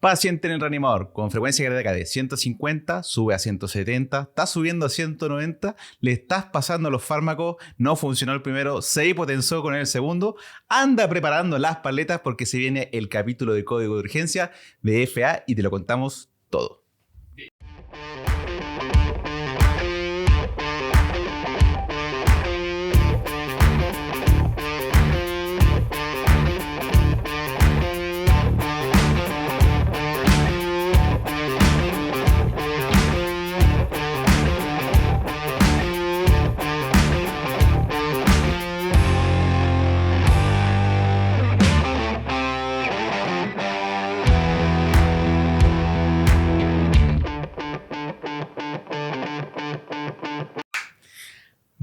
Paciente en el reanimador con frecuencia cardíaca de 150, sube a 170, está subiendo a 190, le estás pasando los fármacos, no funcionó el primero, se hipotensó con el segundo, anda preparando las paletas porque se viene el capítulo de código de urgencia de FA y te lo contamos todo.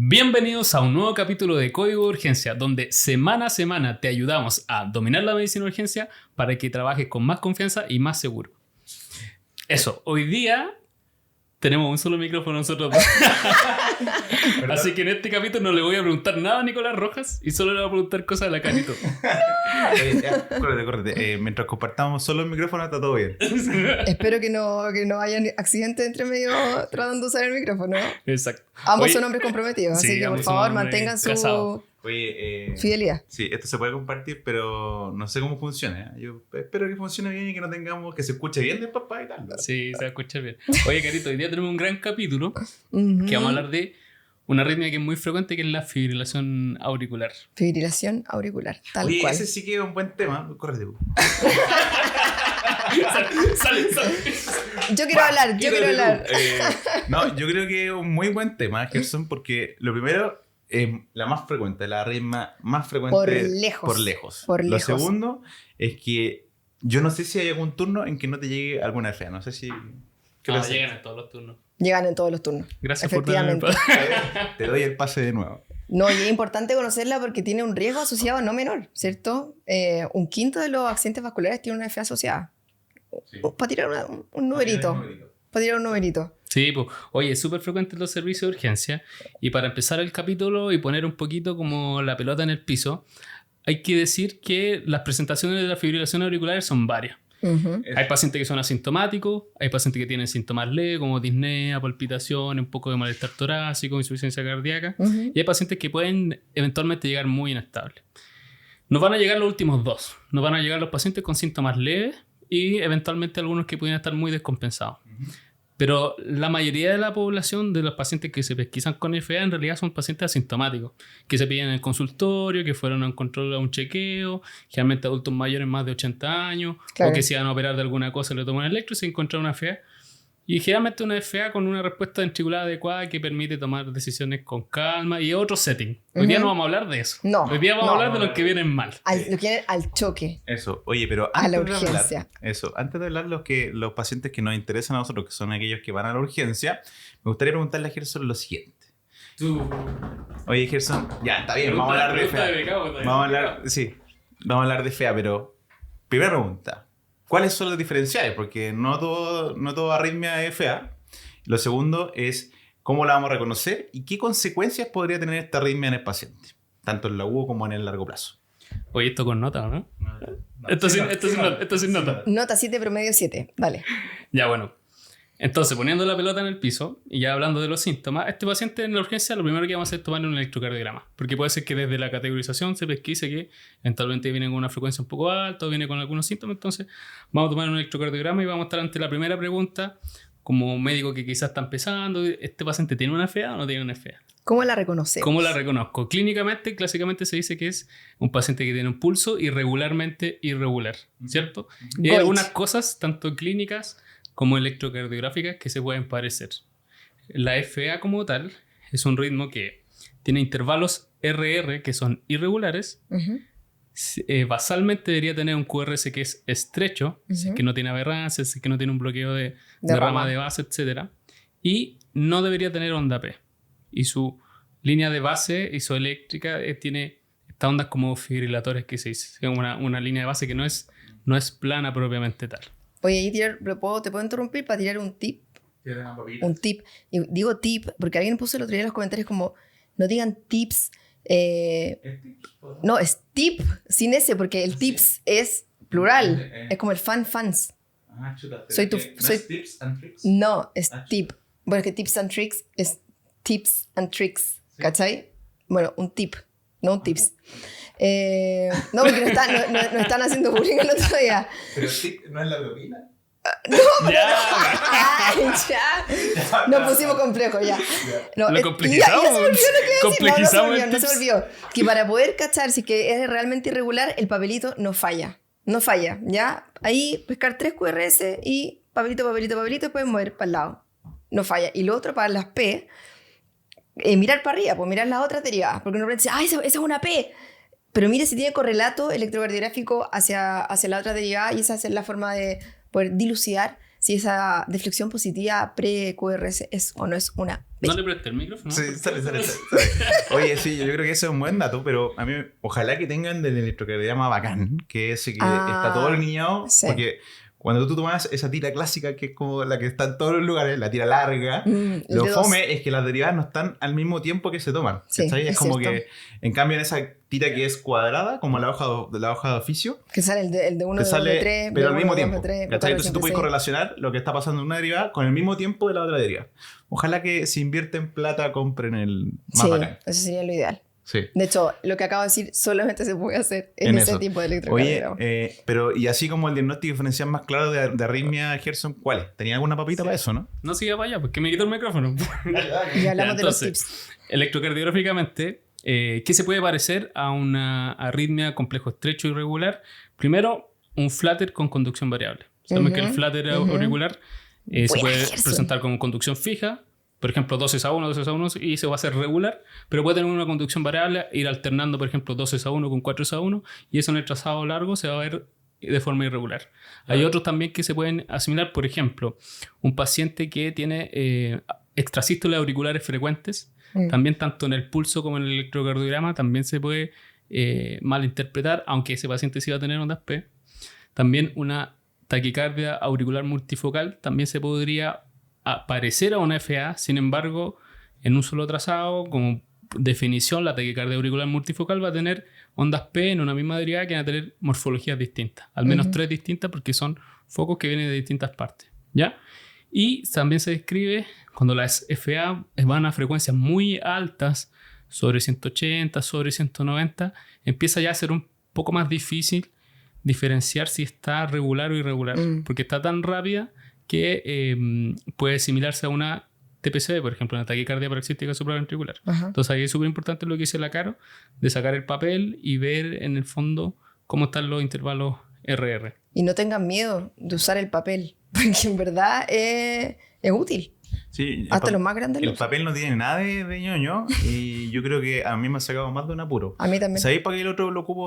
Bienvenidos a un nuevo capítulo de Código de Urgencia, donde semana a semana te ayudamos a dominar la medicina de urgencia para que trabajes con más confianza y más seguro. Eso, hoy día tenemos un solo micrófono nosotros dos. Así que en este capítulo no le voy a preguntar nada a Nicolás Rojas y solo le voy a preguntar cosas a la Carito. Córrete. Mientras compartamos solo el micrófono está todo bien. Espero que no haya accidentes entre medio tratando de usar el micrófono. Exacto. Ambos son hombres comprometidos, sí, así que por favor mantengan su fidelidad. Sí, esto se puede compartir, pero no sé cómo funciona. Yo espero que funcione bien y que no tengamos, que se escuche bien después para editarlo. Sí, se va a escuchar bien. Oye, Carito, hoy día tenemos un gran capítulo que vamos a hablar de una arritmia que es muy frecuente, que es la fibrilación auricular. Fibrilación auricular, tal Oye, cual. ese sí que es un buen tema. Córrete. Sale. Yo quiero hablar. No, yo creo que es un muy buen tema, Gerson, porque lo primero, la más frecuente, la arritmia más frecuente por lejos. Lo segundo es que yo no sé si hay algún turno en que no te llegue alguna FA. No sé si... llegan en todos los turnos. Llegan en todos los turnos. Gracias efectivamente. por darme Te doy el pase de nuevo. No, y es importante conocerla porque tiene un riesgo asociado no menor, ¿cierto? Un quinto de los accidentes vasculares tiene una FA asociada. Sí. Para tirar un numerito. Para tirar un numerito. Sí, pues, oye, es súper frecuente en los servicios de urgencia. Y para empezar el capítulo y poner un poquito como la pelota en el piso, hay que decir que las presentaciones de la fibrilación auricular son varias. Hay pacientes que son asintomáticos, hay pacientes que tienen síntomas leves como disnea, palpitaciones, un poco de malestar torácico, insuficiencia cardíaca, y hay pacientes que pueden eventualmente llegar muy inestables. Nos van a llegar los últimos dos, nos van a llegar los pacientes con síntomas leves y eventualmente algunos que pueden estar muy descompensados. Pero la mayoría de la población de los pacientes que se pesquisan con FA en realidad son pacientes asintomáticos, que se pillan en el consultorio, que fueron a un control, a un chequeo, generalmente adultos mayores más de 80 años, claro, o que se iban a operar de alguna cosa, le toman electro y se encuentran una FA. Y generalmente una FA con una respuesta ventricular adecuada que permite tomar decisiones con calma y otro setting. Hoy día no vamos a hablar de eso. No. Hoy día vamos a hablar de los que vienen mal. Los que vienen al choque. Eso. Oye, pero a la urgencia. Antes de hablar los pacientes que nos interesan a nosotros, que son aquellos que van a la urgencia, me gustaría preguntarle a Gerson lo siguiente. Oye, Gerson, ya, está bien, vamos a hablar de FA. Vamos a hablar de FA, pero primera pregunta. ¿Cuáles son los diferenciales? Porque no todo arritmia es FA. Lo segundo es cómo la vamos a reconocer y qué consecuencias podría tener esta arritmia en el paciente, tanto en el agudo como en el largo plazo. Oye, esto con nota, ¿no? Esto sin nota. Nota 7, promedio 7. Dale. Ya, bueno. Entonces, poniendo la pelota en el piso y ya hablando de los síntomas, este paciente en la urgencia lo primero que vamos a hacer es tomar un electrocardiograma, porque puede ser que desde la categorización se pesquise que eventualmente viene con una frecuencia un poco alta o viene con algunos síntomas. Entonces vamos a tomar un electrocardiograma y vamos a estar ante la primera pregunta como médico que quizás está empezando: ¿este paciente tiene una FA o no tiene una FA? ¿Cómo la reconocemos? ¿Cómo la reconozco? Clínicamente se dice que es un paciente que tiene un pulso irregularmente irregular, ¿cierto? Y hay algunas cosas, tanto clínicas como electrocardiográficas, que se pueden parecer. La FA como tal es un ritmo que tiene intervalos RR que son irregulares. Basalmente debería tener un QRS que es estrecho, que no tiene aberrancias, que no tiene un bloqueo de rama de base, etc. Y no debería tener onda P. Y su línea de base isoeléctrica tiene estas ondas como fibrilatorias, que se dice. Es una línea de base que no es plana propiamente tal. Oye, ¿te puedo interrumpir para tirar un tip? Un tip. Y digo tip porque alguien puso el otro día en los comentarios como, no digan tips. No, es tip sin ese, porque el tips es plural. Es como el fans. Soy tu... ¿No es Tips and Tricks? No, es tip. Bueno, es que Tips and Tricks es Tips and Tricks, ¿sí? ¿Cachai? Bueno, un tip, no un tips. No, porque no están haciendo bullying el otro día. Pero el tip no es la propina. No, ya. Nos pusimos complejos ya. No, lo complejizamos. Ya se me olvidó lo que Complejizamos no se me olvidó. Que para poder cachar si que es realmente irregular, el papelito no falla. No falla, ¿ya? Ahí pescar 3 QRS y papelito, y pueden mover para el lado. No falla. Y lo otro para las P, mirar para arriba, pues mirar las otras derivadas. Porque uno dice, esa es una P. Pero mire si tiene correlato electrocardiográfico hacia la otra derivada, y esa es la forma de poder dilucidar si esa deflexión positiva pre-QRS es o no es una P. ¿No le presté el micrófono? Sí, sale. Oye, sí, yo creo que ese es un buen dato, pero a mí, ojalá que tengan del electrocardiograma bacán, que es que está todo alineado, sí. Porque cuando tú tomas esa tira clásica, que es como la que está en todos los lugares, la tira larga, lo fome es que las derivadas no están al mismo tiempo que se toman. Sí, es como cierto. Que, en cambio, en esa tira que es cuadrada, como la hoja de oficio, que sale el de 1, de 3, pero al mismo tiempo. Entonces tú puedes correlacionar lo que está pasando en una derivada con el mismo tiempo de la otra derivada. Ojalá que si invierten plata, compren el más bacán. Eso sería lo ideal. Sí. De hecho, lo que acabo de decir solamente se puede hacer en ese tipo de electrocardiograma. Oye, pero y así como el diagnóstico diferencial más claro de arritmia, Gerson, ¿cuál es? ¿Tenía alguna papita para eso, no? No siga para allá, porque me quitó el micrófono. Y hablamos de los tips. Electrocardiográficamente, ¿qué se puede parecer a una arritmia complejo estrecho irregular? Primero, un flutter con conducción variable. Sabemos que el flutter auricular se puede presentar con conducción fija. Por ejemplo, 12-1, 12-1 y se va a hacer regular, pero puede tener una conducción variable, ir alternando, por ejemplo, 12-1 con 4-1 y eso en el trazado largo se va a ver de forma irregular. Hay otros también que se pueden asimilar, por ejemplo, un paciente que tiene extrasístoles auriculares frecuentes, también tanto en el pulso como en el electrocardiograma, también se puede malinterpretar, aunque ese paciente sí va a tener ondas P. También una taquicardia auricular multifocal también se podría parecer a una FA, sin embargo, en un solo trazado, como definición, la taquicardia auricular multifocal va a tener ondas P en una misma derivada que van a tener morfologías distintas, al menos 3 distintas, porque son focos que vienen de distintas partes, ¿ya? Y también se describe cuando las FA van a frecuencias muy altas, sobre 180, sobre 190, empieza ya a ser un poco más difícil diferenciar si está regular o irregular, porque está tan rápida que puede asimilarse a una TPCB, por ejemplo, una taquicardia paroxística supraventricular. Entonces ahí es súper importante lo que dice la Caro, de sacar el papel y ver en el fondo cómo están los intervalos RR. Y no tengan miedo de usar el papel, porque en verdad es útil. Sí, hasta los más grandes. El papel no tiene nada de ñoño y yo creo que a mí me ha sacado más de un apuro. A mí también. ¿Sabéis para qué el otro lo ocupo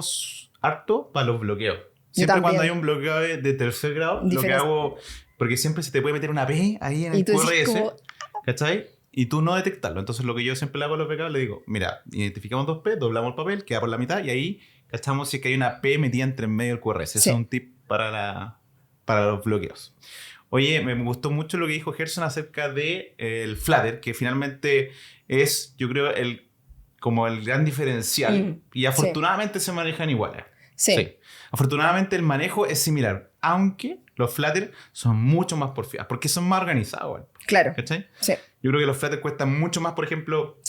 harto? Para los bloqueos. Siempre cuando hay un bloqueo de tercer grado, lo que hago... Porque siempre se te puede meter una P ahí en el QRS, como... ¿cachai? Y tú no detectarlo. Entonces lo que yo siempre le hago a los becados, le digo, mira, identificamos 2 P, doblamos el papel, queda por la mitad y ahí cachamos si es que hay una P metida entre en medio del QRS. Ese es un tip para los bloqueos. Oye, me gustó mucho lo que dijo Gerson acerca de el flutter, que finalmente es, yo creo, como el gran diferencial. Y afortunadamente se manejan iguales. Sí. Afortunadamente el manejo es similar, aunque los flutter son mucho más porfiados, porque son más organizados. Claro. ¿Cachai? Sí. Yo creo que los flutter cuestan mucho más, por ejemplo,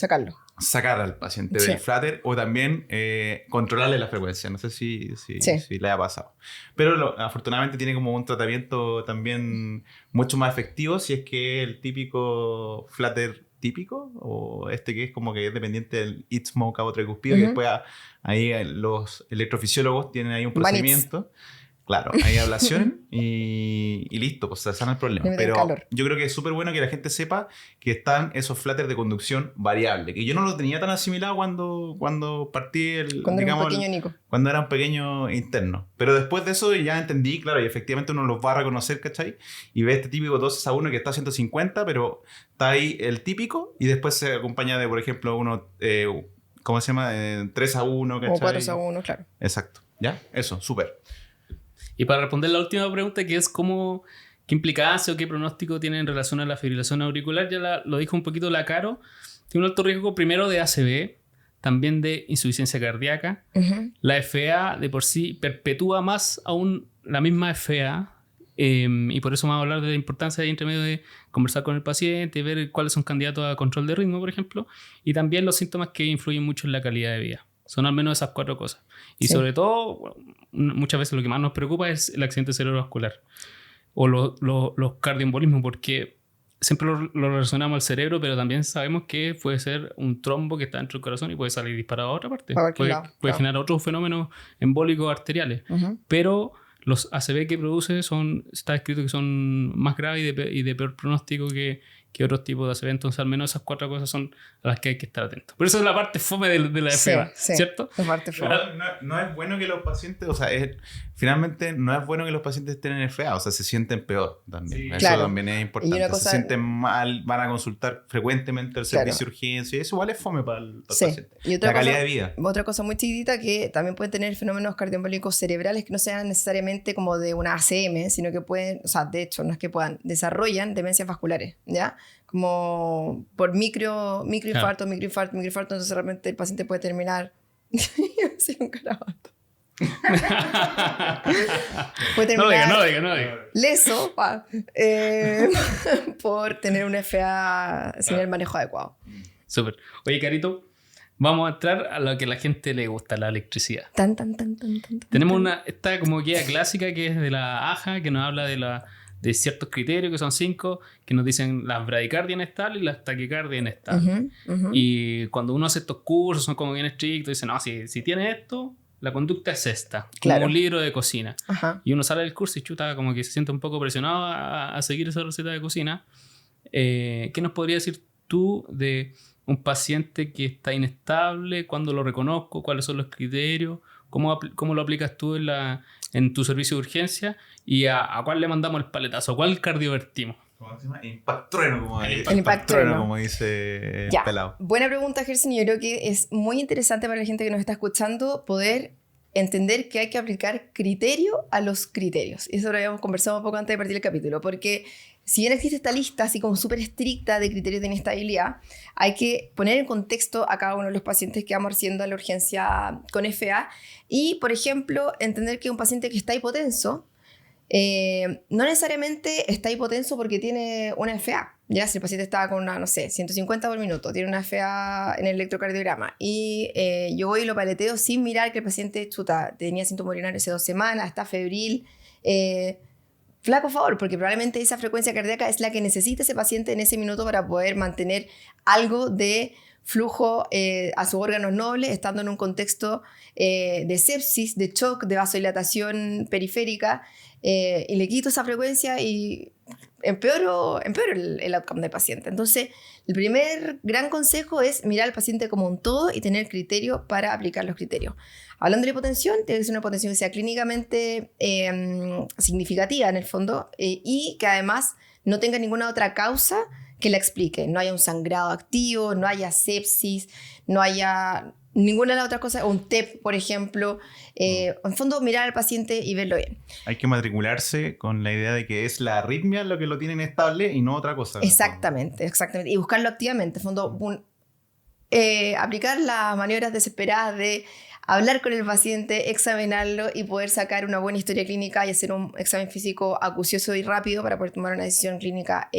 sacar al paciente del flutter o también controlarle la frecuencia. No sé si le ha pasado. Pero afortunadamente tiene como un tratamiento también mucho más efectivo si es que el típico flutter típico o que es como que es dependiente del istmo cabo-tricuspidio, que después ahí los electrofisiólogos tienen ahí un procedimiento. Claro, hay ablación y listo, pues se sana el problema. Pero yo creo que es súper bueno que la gente sepa que están esos flutters de conducción variable, que yo no lo tenía tan asimilado cuando partí cuando era un pequeño interno. Pero después de eso ya entendí, claro, y efectivamente uno los va a reconocer, ¿cachai? Y ve este típico 12-1 que está a 150, pero está ahí el típico y después se acompaña de, por ejemplo, uno, ¿cómo se llama? 3-1, ¿cachai? O 4-1, claro. Exacto, ¿ya? Eso, súper. Y para responder la última pregunta, que es qué implicancia o qué pronóstico tiene en relación a la fibrilación auricular, ya lo dijo un poquito la Caro. Tiene un alto riesgo primero de ACV, también de insuficiencia cardíaca. La FA de por sí perpetúa más aún la misma FA Y por eso vamos a hablar de la importancia de entre medio de conversar con el paciente, ver cuáles son candidatos a control de ritmo, por ejemplo, y también los síntomas que influyen mucho en la calidad de vida. Son al menos esas 4 cosas. Y sobre todo, bueno, muchas veces lo que más nos preocupa es el accidente cerebrovascular o los cardioembolismos, porque siempre lo relacionamos al cerebro, pero también sabemos que puede ser un trombo que está dentro del corazón y puede salir disparado a otra parte. Puede generar otros fenómenos embólicos arteriales. Pero los ACV que produce está escrito que son más graves y de peor pronóstico que otros tipos de ACV. Entonces, al menos esas 4 cosas son a las que hay que estar atentos. Pero esa es la parte fome de la FA, ¿cierto? La parte fome. No es bueno que los pacientes, o sea, finalmente no es bueno que los pacientes estén en FA, o sea, se sienten peor también. Sí. Eso claro. También es importante. Se sienten mal, van a consultar frecuentemente el servicio de urgencia, y eso igual es fome para el paciente. Y otra calidad de vida. Otra cosa muy chiquitita, que también pueden tener fenómenos cardioembólicos cerebrales que no sean necesariamente como de una ACM, sino que pueden, o sea, de hecho, no es que puedan, desarrollan demencias vasculares, ¿ya? Como por microinfarto, entonces realmente el paciente puede terminar así un carabato. Puede terminar no diga. Leso por tener una FA sin el manejo adecuado. Súper. Oye, Carito, vamos a entrar a lo que a la gente le gusta, la electricidad. Tenemos esta como guía clásica que es de la AJA, que nos habla de ciertos criterios, que son 5, que nos dicen las bradicardias inestables y las taquicardias inestables. Y cuando uno hace estos cursos, son como bien estrictos, dicen, no, si tienes esto, la conducta es esta, como un libro de cocina. Y uno sale del curso y chuta, como que se siente un poco presionado a seguir esa receta de cocina. ¿Qué nos podrías decir tú de un paciente que está inestable? ¿Cuándo lo reconozco? ¿Cuáles son los criterios? ¿Cómo lo aplicas tú en tu servicio de urgencia? ¿Y a cuál le mandamos el paletazo? ¿A cuál cardiovertimos? ¿Cómo se llama? Impactrueno, como dice el pelado. Buena pregunta, Gerson. Yo creo que es muy interesante para la gente que nos está escuchando poder entender que hay que aplicar criterio a los criterios. Y eso lo habíamos conversado un poco antes de partir el capítulo, porque si bien existe esta lista así como súper estricta de criterios de inestabilidad, hay que poner en contexto a cada uno de los pacientes que vamos haciendo a la urgencia con FA y, por ejemplo, entender que un paciente que está hipotenso no necesariamente está hipotenso porque tiene una FA. Ya, si el paciente está con una, 150 por minuto, tiene una FA en el electrocardiograma y yo voy y lo paleteo sin mirar que el paciente tenía síntomas urinarios hace 2 semanas, está febril, flaco favor, porque probablemente esa frecuencia cardíaca es la que necesita ese paciente en ese minuto para poder mantener algo de flujo a sus órganos nobles, estando en un contexto de sepsis, de shock, de vasodilatación periférica, y le quito esa frecuencia y empeoro el outcome del paciente. Entonces, el primer gran consejo es mirar al paciente como un todo y tener criterio para aplicar los criterios. Hablando de la hipotensión, tiene que ser una hipotensión que sea clínicamente significativa en el fondo y que además no tenga ninguna otra causa que la explique. No haya un sangrado activo, no haya sepsis, no haya ninguna de las otras cosas, un TEP, por ejemplo. En fondo, mirar al paciente y verlo bien. Hay que matricularse con la idea de que es la arritmia lo que lo tiene inestable y no otra cosa. Exactamente. Y buscarlo activamente. En fondo, aplicar las maniobras desesperadas de hablar con el paciente, examinarlo y poder sacar una buena historia clínica y hacer un examen físico acucioso y rápido para poder tomar una decisión clínica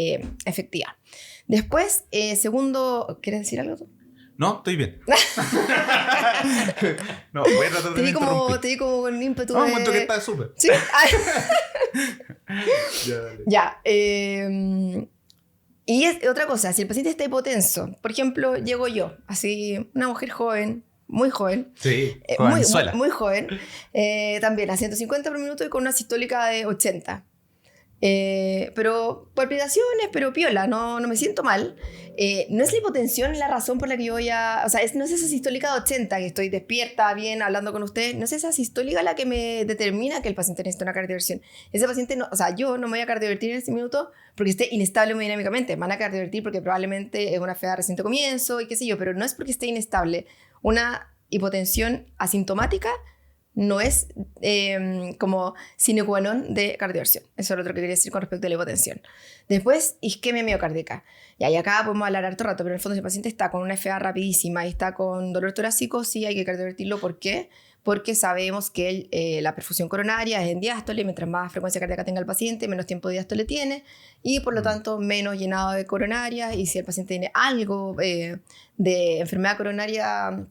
efectiva. Después, segundo, ¿quieres decir algo tú? No, estoy bien. No, voy a tratar de interrumpir. Te di como con ímpetu de... No, encuentro que está súper. ¿Sí? Ya, dale. Y es otra cosa, si el paciente está hipotenso, por ejemplo, llego yo, así, una mujer joven, muy joven. Sí, muy joven. También a 150 por minuto y con una sistólica de 80. Pero palpitaciones, pero piola, no me siento mal. No es la hipotensión la razón por la que yo voy a... O sea, no es esa sistólica de 80 que estoy despierta, bien, hablando con usted. No es esa sistólica la que me determina que el paciente necesita una cardioversión. Ese paciente, no, o sea, yo no me voy a cardiovertir en ese minuto porque esté inestable hemodinámicamente. Me van a cardiovertir porque probablemente es una FA de reciente comienzo y qué sé yo, pero no es porque esté inestable. Una hipotensión asintomática no es como sine qua non de cardioversión. Eso es lo otro que quería decir con respecto a la hipotensión. Después, isquemia miocárdica. Y acá podemos hablar harto rato, pero en el fondo si el paciente está con una FA rapidísima y está con dolor torácico, sí hay que cardiovertirlo. ¿Por qué? porque sabemos que la perfusión coronaria es en diástole, mientras más frecuencia cardíaca tenga el paciente, menos tiempo de diástole tiene, y por lo tanto menos llenado de coronaria, y si el paciente tiene algo de enfermedad coronaria,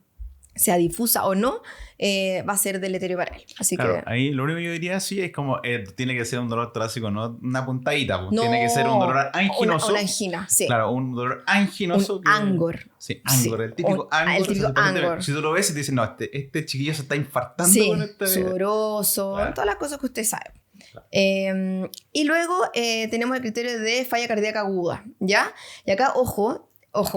sea difusa o no, va a ser deleterio para él. Así claro, que ahí lo único que yo diría sí es como tiene que ser un dolor torácico, no una puntadita, pues. no, Tiene que ser un dolor anginoso. Una angina, sí. Claro, un dolor anginoso. Un angor. Sí, angor, el típico angor. El típico angor. Si tú lo ves y te dicen, no, este chiquillo se está infartando sí, con este. sudoroso, claro. Todas las cosas que usted sabe. Claro. Y luego tenemos el criterio de falla cardíaca aguda, ¿ya? Y acá, ojo,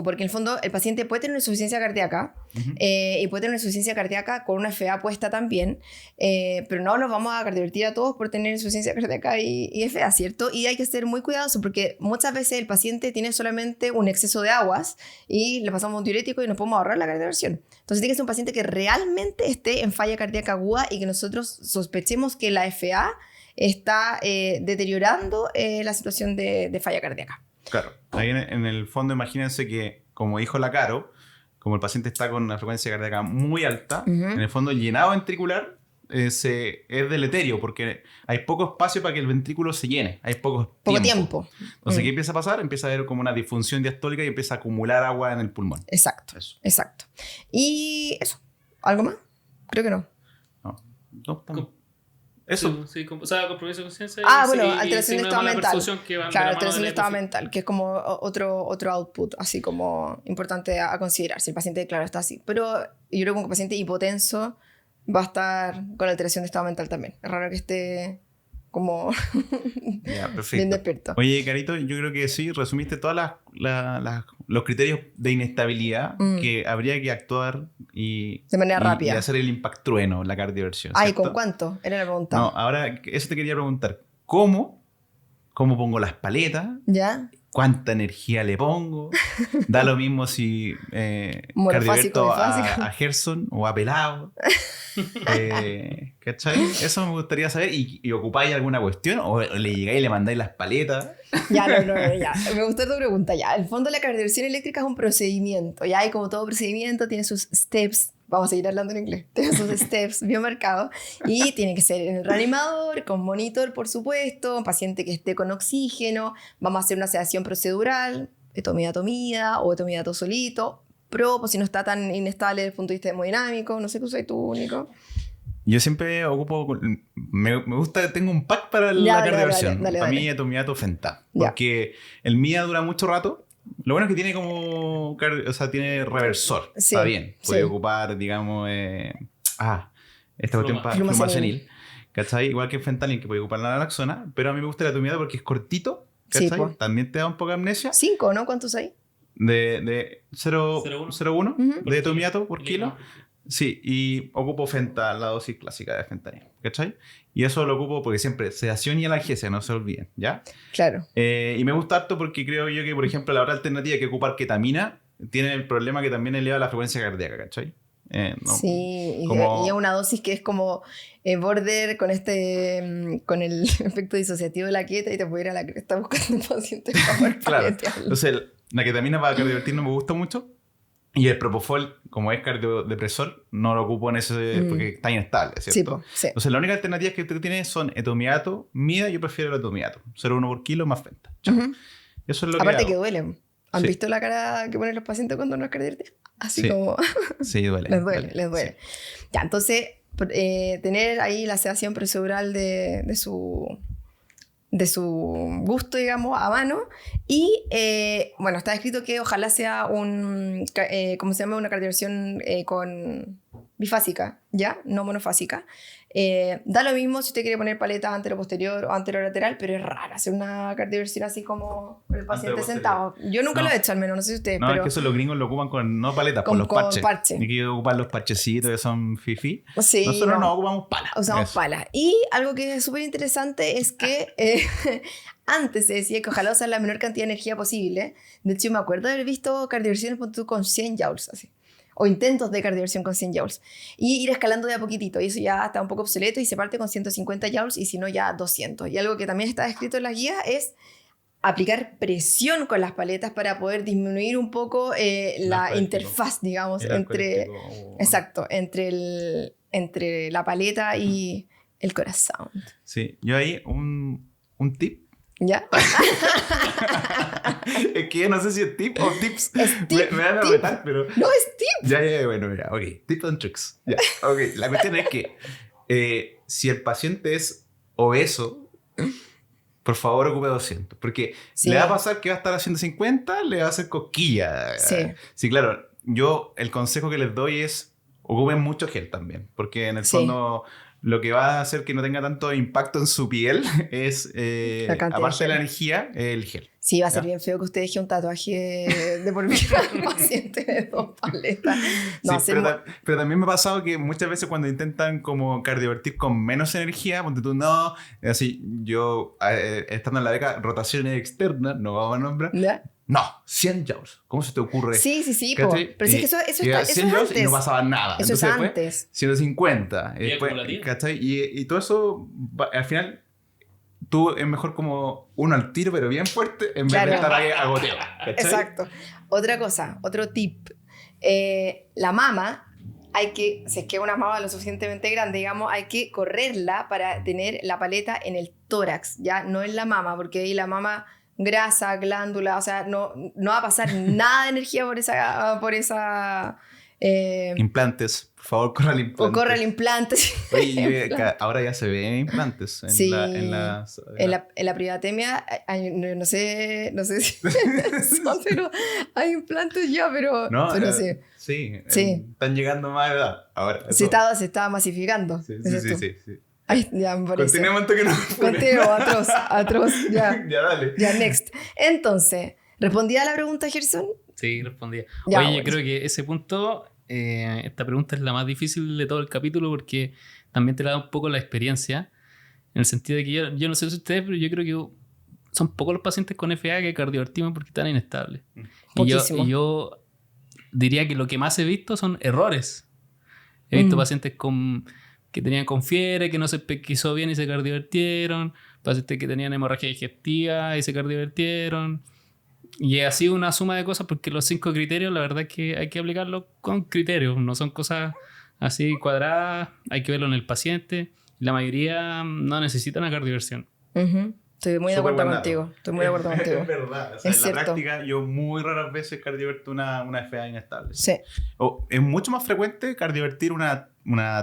porque en el fondo el paciente puede tener una insuficiencia cardíaca y puede tener una insuficiencia cardíaca con una FA puesta también, pero no nos vamos a cardiovertir a todos por tener insuficiencia cardíaca y FA, ¿cierto? Y hay que ser muy cuidadosos porque muchas veces el paciente tiene solamente un exceso de aguas y le pasamos un diurético y nos podemos ahorrar la cardioversión. Entonces tiene que ser un paciente que realmente esté en falla cardíaca aguda y que nosotros sospechemos que la FA está deteriorando la situación de falla cardíaca. Claro, ahí en el fondo imagínense que, como dijo la Caro, como el paciente está con una frecuencia cardíaca muy alta, en el fondo el llenado ventricular es deleterio porque hay poco espacio para que el ventrículo se llene, hay poco tiempo. Entonces, ¿qué empieza a pasar? Empieza a haber como una disfunción diastólica y empieza a acumular agua en el pulmón. Exacto, exacto. Y eso, ¿algo más? Creo que no. No, estamos... Eso. Sí, o sea, compromiso de conciencia. Bueno, alteración de estado mental. Claro, alteración de estado mental, que es como otro output, así como importante a considerar, si el paciente, claro, está así. Pero yo creo que un paciente hipotenso va a estar con alteración de estado mental también. Es raro que esté como bien despierto. Oye, Carito, yo creo que sí, resumiste todos los criterios de inestabilidad que habría que actuar de manera rápida. Y hacer el impact trueno, la cardioversión. Ay, ¿con cuánto? Era la pregunta. No, ahora eso te quería preguntar. ¿Cómo pongo las paletas? ¿Ya? ¿Cuánta energía le pongo? Da lo mismo si cardioverto a Gerson o a Pelado. ¿Cachai? Eso me gustaría saber. ¿Y ocupáis alguna cuestión? ¿O le llegáis y le mandáis las paletas? Ya. Me gustó tu pregunta, ya. El fondo de la cardioversión eléctrica es un procedimiento. Ya, y como todo procedimiento tiene sus steps. Vamos a seguir hablando en inglés. Tiene sus steps bien marcados. Y tiene que ser en el reanimador, con monitor, por supuesto, un paciente que esté con oxígeno. Vamos a hacer una sedación procedural, etomida o etomida solito. Pues si no está tan inestable desde el punto de vista hemodinámico. No sé qué usas tú, Nico. Yo siempre ocupo, me gusta, tengo un pack para la cardioversión. Para mí etomidato fenta. Porque el MIA dura mucho rato. Lo bueno es que tiene como, o sea, tiene reversor. Sí, está bien. Puede ocupar, digamos, esta cuestión para flumacenil. ¿Cachai? Igual que fentanil, que puede ocupar la naloxona. Pero a mí me gusta el etomidato porque es cortito. ¿Cachai? Sí, también te da un poco de amnesia. 5, ¿no? ¿Cuántos hay? De 0,1 de etomidato por kilo. Sí, y ocupo la dosis clásica de fentanil, ¿cachai? Y eso lo ocupo porque siempre sedación y analgesia, no se olviden, ¿ya? Claro. Y me gusta harto porque creo yo que, por ejemplo, la otra alternativa que ocupar ketamina tiene el problema que también eleva la frecuencia cardíaca, ¿cachai? Sí, y es una dosis que es como border con el efecto disociativo de la quieta y te puede ir a la cresta buscando un paciente para claro. Entonces, la ketamina para cardiovertir no me gusta mucho. Y el propofol, como es cardiodepresor, no lo ocupo en ese porque está inestable, ¿cierto? Sí. Entonces, las únicas alternativas que tú tienes son etomidato, MIA, yo prefiero el etomidato. 0,1 por kilo más fenta. Eso es lo aparte que duele. ¿Han visto la cara que ponen los pacientes cuando no es cardiovertir? Así como... Sí, duele. Les duele. Sí. Ya, entonces, tener ahí la sedación procedural de su gusto, digamos, a mano. Y, bueno, está escrito que ojalá sea ¿cómo se llama? Una cardioversión con bifásica, ¿ya? No monofásica. Da lo mismo si usted quiere poner paletas antero-posterior o antero-lateral, pero es raro hacer una cardioversión así como el paciente sentado. Yo nunca lo he hecho, al menos, no sé si ustedes. No, pero... es que eso los gringos lo ocupan con, no paletas, con los parches. Hay que ocupar los parchecitos que son fifi. Sí, nosotros no ocupamos palas. Usamos palas. Y algo que es súper interesante es que antes se decía que ojalá usar la menor cantidad de energía posible. De hecho, me acuerdo de haber visto cardioversiones con 100 joules, así. O intentos de cardioversión con 100 joules. Y ir escalando de a poquitito. Y eso ya está un poco obsoleto y se parte con 150 joules y si no ya 200. Y algo que también está escrito en las guías es aplicar presión con las paletas para poder disminuir un poco la interfaz, digamos, entre entre la paleta y el corazón. Sí, yo ahí un tip. ¿Ya? Es que no sé si es tip o tips. Es tip, Me van a retar, pero... No, es tip. Ya, bueno, ya, ok. Tips and tricks. Ya, ok. La cuestión es que si el paciente es obeso, por favor ocupe 200. Porque Sí. le va a pasar que va a estar a 150, le va a hacer cosquilla. Sí. Sí, claro. Yo el consejo que les doy es ocupen mucho gel también. Porque en el Sí. fondo... Lo que va a hacer que no tenga tanto impacto en su piel es, La cantidad aparte de la gel. energía, el gel. Sí, va a ser ¿Ya? bien feo que usted deje un tatuaje de por vida al paciente de 2 paletas. No, Sí, pero también me ha pasado que muchas veces cuando intentan como cardiovertir con menos energía, ponte tú, no, así, yo estando en la beca, rotación externa, no vamos a nombrar, ¿Ya? no, 100 joules, ¿cómo se te ocurre? Sí, po. ¿Cachai? Pero sí que eso Llega es 100 joules antes. y no pasaba nada. Eso es Entonces, antes. 150, Y después, acumulativo. ¿cachai? Y todo eso, al final, tú es mejor como uno al tiro, pero bien fuerte, en vez Claro. de estar ahí a goteo. ¿cachai? Exacto. Otra cosa, otro tip. La mama, hay que, si es que es una mama lo suficientemente grande, digamos, hay que correrla para tener la paleta en el tórax, ya no en la mama, porque ahí la mama, grasa, glándula, o sea, no va a pasar nada de energía por esa Implantes, por favor, corra el implante. o corre el implante. Oye, ahora ya se ven implantes en Sí. en En la privatemia, no sé si son, pero hay implantes ya, pero sí. Sí, Sí. están llegando más edad ahora. Se eso. estaba masificando. Sí, dices tú. sí. Ay, ya me parece. Continuemos antes que no. Continuo, atroz, ya. Ya, dale. Ya, next. Entonces, ¿respondía a la pregunta, Gerson? Sí, respondía. Ya, Oye, bueno. yo creo que ese punto, esta pregunta es la más difícil de todo el capítulo porque también te la da un poco la experiencia, en el sentido de que yo no sé si ustedes, pero yo creo que son pocos los pacientes con FA que cardiovertimen porque están inestables. Poquísimo. Y yo diría que lo que más he visto son errores. He visto pacientes que tenían con fiebre, que no se pesquisó bien y se cardiovertieron, pacientes que tenían hemorragia digestiva y se cardiovertieron. Y así una suma de cosas, porque los 5 criterios, la verdad es que hay que aplicarlos con criterios, no son cosas así cuadradas, hay que verlo en el paciente. La mayoría no necesitan una cardioversión. Ujú. Estoy muy de Súper acuerdo buen dato. contigo. Estoy muy de acuerdo contigo. Es verdad. O sea, Es en cierto. la práctica, yo muy raras veces cardioverto una FA inestable. Sí. Es mucho más frecuente cardiovertir una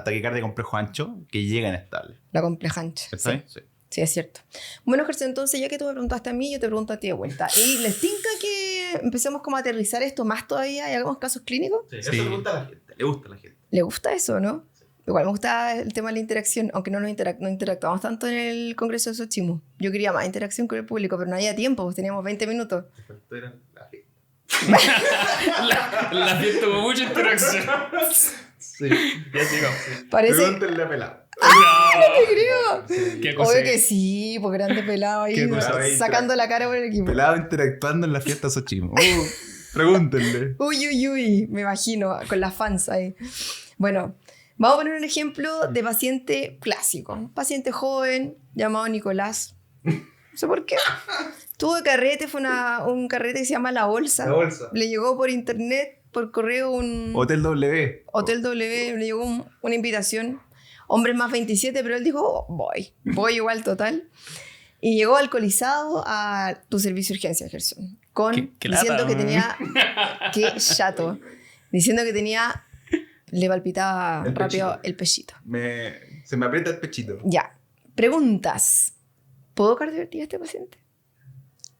taquicardia de complejo ancho que llega inestable. La complejancha. ¿Está bien? Sí. Sí, es cierto. Bueno, Gerson, entonces ya que tú me preguntaste a mí, yo te pregunto a ti de vuelta. ¿Y les tinca que empecemos como a aterrizar esto más todavía y hagamos casos clínicos? Eso Sí. le gusta a la gente. Le gusta a la gente. ¿Le gusta eso, no? Igual me gusta el tema de la interacción, aunque no interactuamos tanto en el Congreso de Xochimilco. Yo quería más interacción con el público, pero no había tiempo, pues teníamos 20 minutos. Esto era la gente. La fiesta tuvo mucha interacción. Sí, ya llegamos. Parece... Pregúntenle a Pelado. ¡Te creo! ¿Qué cosa Obvio es? que sí, pues grande pelado ahí, Qué cosa, sacando la cara por el equipo. Pelado interactuando en la fiesta Xochimilco. Pregúntenle. Uy, me imagino, con las fans ahí. Bueno, vamos a poner un ejemplo de paciente clásico. Un paciente joven llamado Nicolás. No sé por qué. Tuvo de carrete, fue un carrete que se llama La Bolsa. La Bolsa. Le llegó por internet, por correo, Hotel W. Hotel W, le llegó una invitación. Hombre más 27, pero él dijo, oh, voy igual total. Y llegó alcoholizado a tu servicio de urgencia, Gerson. Qué Diciendo lata. que tenía... Qué chato. Diciendo que tenía... Le palpitaba El rápido pechito. el pechito. Se me aprieta el pechito. Ya. Preguntas. ¿Puedo cardiovertir a este paciente?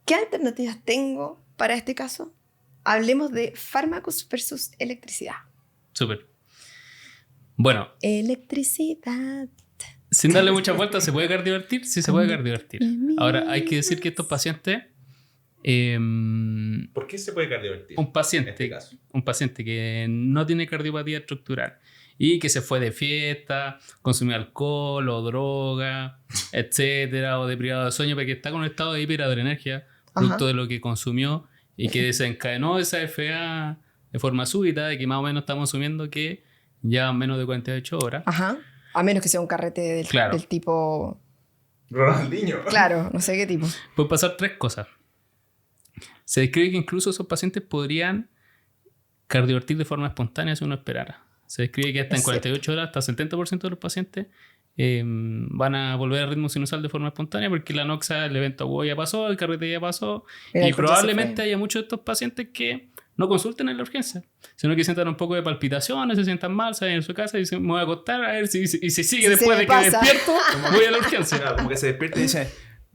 ¿Qué alternativas tengo para este caso? Hablemos de fármacos versus electricidad. Súper. Bueno, Electricidad. sin darle muchas vueltas, ¿se puede cardiovertir? Sí, se puede cardiovertir. Ahora, hay que decir que estos pacientes... ¿Por qué se puede cardiovertir? un paciente, En este caso. un paciente que no tiene cardiopatía estructural y que se fue de fiesta, consumió alcohol o droga, etcétera, o de privado de sueño, porque está con un estado de hiperadrenergia, producto de lo que consumió y que desencadenó esa FA de forma súbita, de que más o menos estamos asumiendo que ya menos de 48 horas. Ajá. A menos que sea un carrete del tipo... Ronaldinho. Claro, no sé qué tipo. Pueden pasar 3 cosas. Se describe que incluso esos pacientes podrían cardiovertir de forma espontánea si uno esperara. Se describe que hasta en 48 horas, hasta 70% de los pacientes van a volver al ritmo sinusal de forma espontánea porque la noxa, el evento agudo ya pasó, el carrete ya pasó, y probablemente haya muchos de estos pacientes que no consulten en la urgencia, sino que sientan un poco de palpitaciones, se sientan mal, salen en su casa y dicen, me voy a acostar a ver si sigue después de que despierto, voy a la urgencia. Claro, como que se despierta y dice,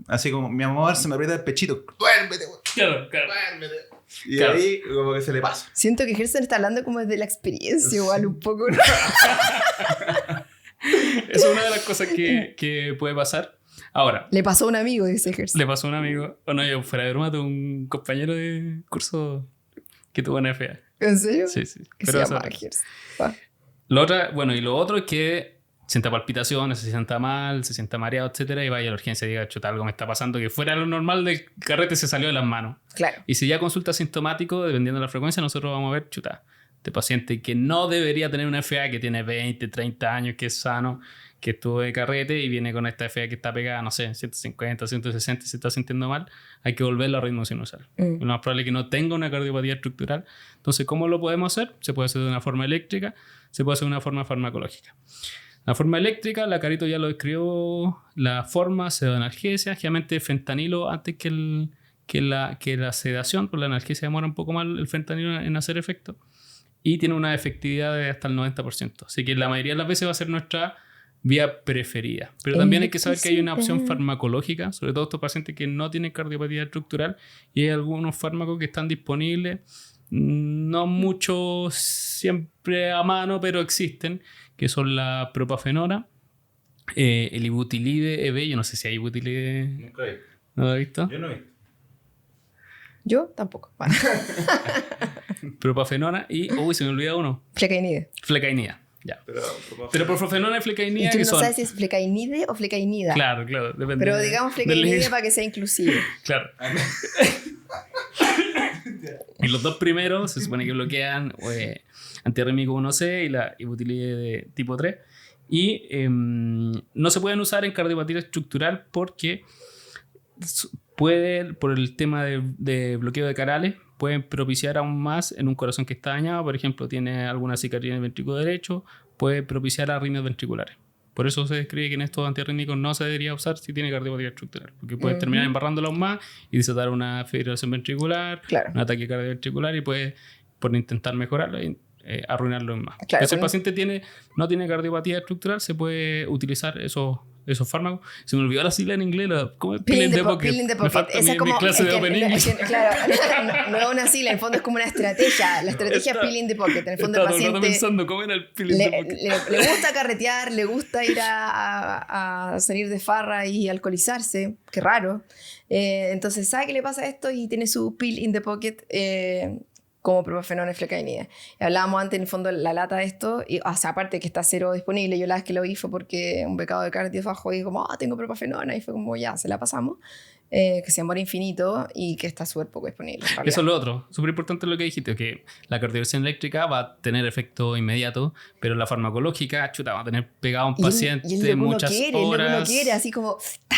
así como, mi amor, se me aprieta el pechito, duérmete, güey. Claro. Duérmete. Y ahí como que se le pasa. Siento que Gerson está hablando como de la experiencia, igual un poco, ¿no? Es una de las cosas que puede pasar. Ahora. Le pasó a un amigo, dice Gerson. Le pasó a un amigo. O no, yo fuera de broma tuve un compañero de curso que tuvo una FA. ¿En serio? Sí. Que se llama Gerson. Lo otro es que sienta palpitaciones, se sienta mal, se sienta mareado, etcétera, y vaya a la urgencia y diga, chuta, algo me está pasando, que fuera lo normal del carrete se salió de las manos. Claro. Y si ya consulta sintomático, dependiendo de la frecuencia, nosotros vamos a ver, chuta, este paciente que no debería tener una FA, que tiene 20, 30 años, que es sano, que estuvo de carrete y viene con esta FA que está pegada, no sé, 150, 160, se está sintiendo mal, hay que volverlo a ritmo sinusal. Lo más probable es que no tenga una cardiopatía estructural. Entonces, ¿cómo lo podemos hacer? Se puede hacer de una forma eléctrica, se puede hacer de una forma farmacológica. La forma eléctrica, la Carito ya lo describió, la forma se da analgesia, generalmente fentanilo antes que la sedación, porque la analgesia demora un poco más el fentanilo en hacer efecto, y tiene una efectividad de hasta el 90%. Así que la mayoría de las veces va a ser nuestra vía preferida. Pero también hay que saber que hay una opción farmacológica, sobre todo estos pacientes que no tienen cardiopatía estructural, y hay algunos fármacos que están disponibles, no muchos siempre a mano, pero existen, que son la propafenona, el ibutilide EB. Yo no sé si hay ibutilide. Nunca he. ¿No lo has visto? Yo no he. Yo tampoco. Propafenona y... Uy, se me olvida uno. Flecainida. Ya. Pero propafenona y flecainida... Y tú no sabes si es flecainide o flecainida. Claro, depende. Pero digamos flecainide para que sea inclusivo. Claro. Y los dos primeros se supone que bloquean antiarrítmico 1C y la ibutilide de tipo 3. Y no se pueden usar en cardiopatía estructural porque por el tema de bloqueo de canales, pueden propiciar aún más en un corazón que está dañado. Por ejemplo, tiene alguna cicatriz en el ventrículo derecho, puede propiciar arritmias ventriculares. Por eso se describe que en estos antiarrítmicos no se debería usar si tiene cardiopatía estructural, porque puede terminar embarrándola aún más y desatar una fibrilación ventricular, un ataque cardiovascular, y puede, por intentar mejorarlo, arruinarlo más. Claro, si el paciente no tiene cardiopatía estructural, se puede utilizar esos fármacos. Se me olvidó la sigla en inglés, ¿cómo es? Peeling the pocket. Me falta mi clase de opening. Claro, no es una sigla, en el fondo es como una estrategia. La estrategia es peeling the pocket. En el fondo el paciente pensando cómo era el peeling the pocket. Le gusta carretear, le gusta ir a salir de farra y alcoholizarse. Qué raro. Entonces sabe que le pasa esto y tiene su pill in the pocket, como propafenona y flecainida. Y hablábamos antes, en el fondo, la lata de esto, y, o sea, aparte que está cero disponible, yo la vez que lo vi fue porque un becado de cardio bajó y como, tengo propafenona, y fue como, ya, se la pasamos, que se demora infinito y que está súper poco disponible. Eso es lo otro, súper importante lo que dijiste, que la cardioversión eléctrica va a tener efecto inmediato, pero la farmacológica, chuta, va a tener pegado a un paciente muchas horas, así como,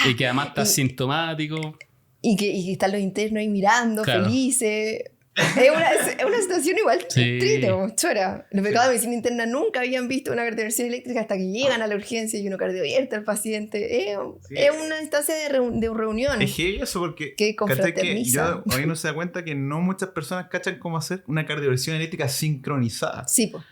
y que además está asintomático. Y que están los internos ahí mirando, felices. Es una situación igual triste, chora. Los becados de medicina interna nunca habían visto una cardioversión eléctrica hasta que llegan a la urgencia y uno cardiovierta al paciente. Es una instancia de reunión. Es que eso porque que confraterniza. Hoy no se da cuenta que no muchas personas cachan cómo hacer una cardioversión eléctrica sincronizada. Sí, pues.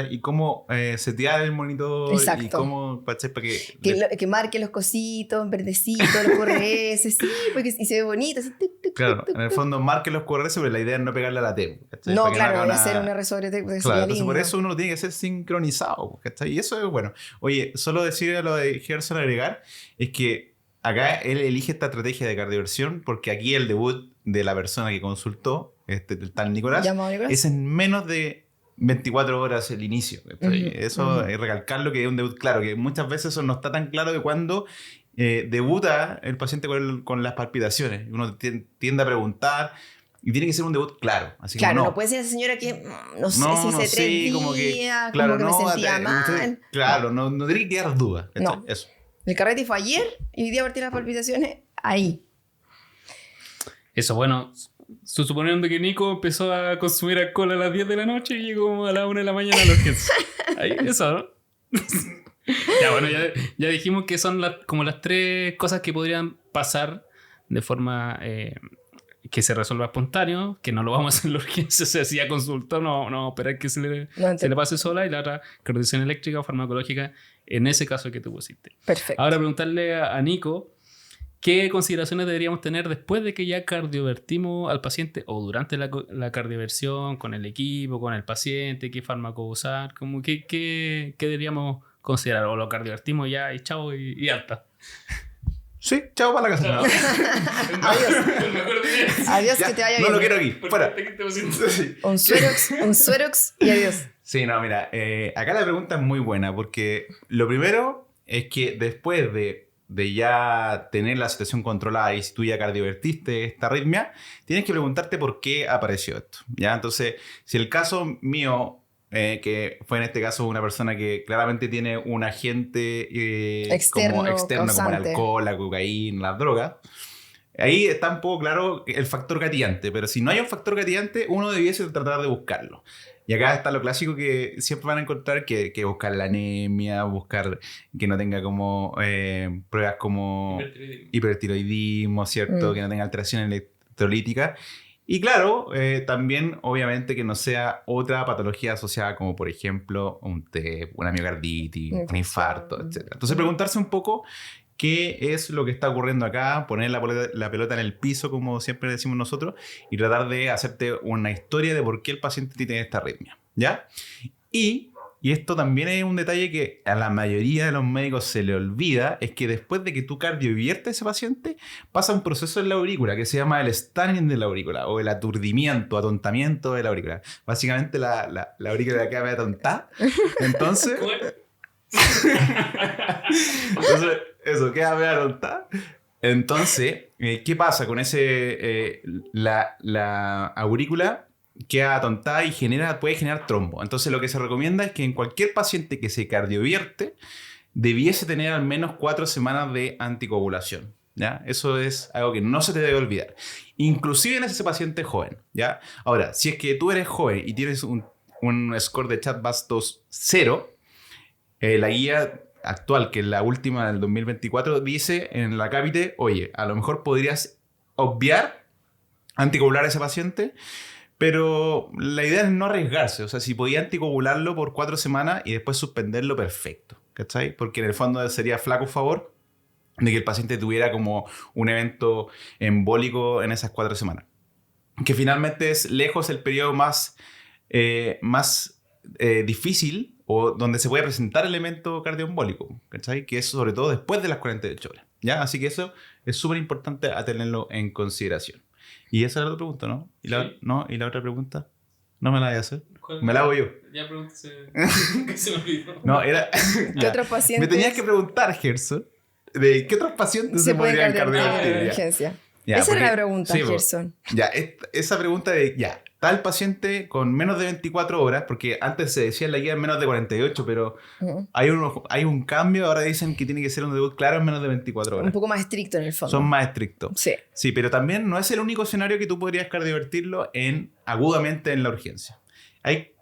Y cómo setear el monitor. Exacto. Y cómo para que marque los cositos, verdecitos, los QRS, sí, porque y se ve bonito. Así, claro, en el fondo marque los QRS, pero la idea es no pegarle a la T. No, claro, no hacer un R sobre T. Claro, entonces por eso uno lo tiene que hacer sincronizado. ¿Cachai? Y eso es bueno. Oye, solo decir a lo de Gerson agregar es que acá él elige esta estrategia de cardioversión porque aquí el debut de la persona que consultó, el tal Nicolás, es en menos de 24 horas el inicio. Eso es recalcarlo, que es un debut claro, que muchas veces eso no está tan claro de cuando debuta el paciente con las palpitaciones. Uno tiende a preguntar y tiene que ser un debut claro. Así claro, como, no puede ser esa señora que no sé si se 3 días, como que me sentía mal. Claro, no tiene que quedar duda. No. Eso. El carrete fue ayer y hoy día a partir de las palpitaciones ahí. Eso, bueno, suponiendo que Nico empezó a consumir alcohol a las 10 de la noche y llegó a las 1 de la mañana a la urgencia. Ahí, eso, ¿no? Ya, bueno, ya dijimos que son como las 3 cosas que podrían pasar de forma que se resuelva espontáneo, que no lo vamos a hacer en la urgencia. O sea, si ya consultó, no vamos a esperar que se le pase sola. Y la otra, coordinación eléctrica o farmacológica, en ese caso que tú pusiste. Perfecto. Ahora preguntarle a Nico, ¿qué consideraciones deberíamos tener después de que ya cardiovertimos al paciente o durante la cardioversión con el equipo, con el paciente? ¿Qué fármaco usar? Como ¿qué deberíamos considerar? ¿O lo cardiovertimos ya y chao y alta? Sí, chao para la casa. No. Adiós. Adiós, ya, que te vaya bien. No lo quiero aquí. Fuera. Un suerox y adiós. Sí, no, mira, acá la pregunta es muy buena porque lo primero es que después de ya tener la situación controlada y si tú ya cardiovertiste esta arritmia, tienes que preguntarte por qué apareció esto, ¿ya? Entonces, si el caso mío, que fue en este caso una persona que claramente tiene un agente externo como el alcohol, la cocaína, las drogas, ahí está un poco claro el factor gatillante, pero si no hay un factor gatillante, uno debiese tratar de buscarlo. Y acá está lo clásico que siempre van a encontrar, que buscar la anemia, buscar que no tenga como pruebas como hipertiroidismo, ¿cierto? Que no tenga alteración electrolítica. Y claro, también obviamente que no sea otra patología asociada como por ejemplo un TEP, una miocarditis, un infarto, etc. Entonces preguntarse un poco qué es lo que está ocurriendo acá, poner la pelota en el piso, como siempre decimos nosotros, y tratar de hacerte una historia de por qué el paciente tiene esta arritmia, ¿ya? Y esto también es un detalle que a la mayoría de los médicos se le olvida, es que después de que tú cardioviertes a ese paciente, pasa un proceso en la aurícula que se llama el stunning de la aurícula, o el aturdimiento, atontamiento de la aurícula. Básicamente la aurícula queda medio atontada. Entonces... Entonces, eso, queda medio atontada. Entonces, ¿qué pasa con ese? La aurícula queda atontada y puede generar trombo. Entonces lo que se recomienda es que en cualquier paciente que se cardiovierte debiese tener al menos 4 semanas de anticoagulación, ¿ya? Eso es algo que no se te debe olvidar, inclusive en ese paciente joven, ¿ya? Ahora, si es que tú eres joven y tienes un score de CHA2DS2 0, la guía actual, que es la última del 2024, dice en la cápite, oye, a lo mejor podrías obviar anticoagular a ese paciente, pero la idea es no arriesgarse. O sea, si podía anticoagularlo por 4 semanas y después suspenderlo, perfecto, ¿cachai? Porque en el fondo sería flaco favor de que el paciente tuviera como un evento embólico en esas 4 semanas. Que finalmente es lejos el periodo más difícil o donde se puede presentar el evento cardioembólico, ¿cachai? Que es sobre todo después de las 48 horas, ¿ya? Así que eso es súper importante a tenerlo en consideración. Y esa es la otra pregunta, ¿no? ¿Y la otra pregunta? ¿No me la voy a hacer? Me la hago yo. Ya pregúntese. ¿Qué se me olvidó? No, era... ¿Qué otros pacientes? Me tenías que preguntar, Gerson, de qué otros pacientes se podrían cardiovertir de urgencia. Ya, esa era la pregunta, Gerson. Ya, esa pregunta de, ya, tal paciente con menos de 24 horas, porque antes se decía en la guía menos de 48, pero hay un cambio, ahora dicen que tiene que ser un debut claro en menos de 24 horas. Un poco más estricto en el fondo. Son más estrictos. Sí. Sí, pero también no es el único escenario que tú podrías cardiovertirlo agudamente en la urgencia. Hay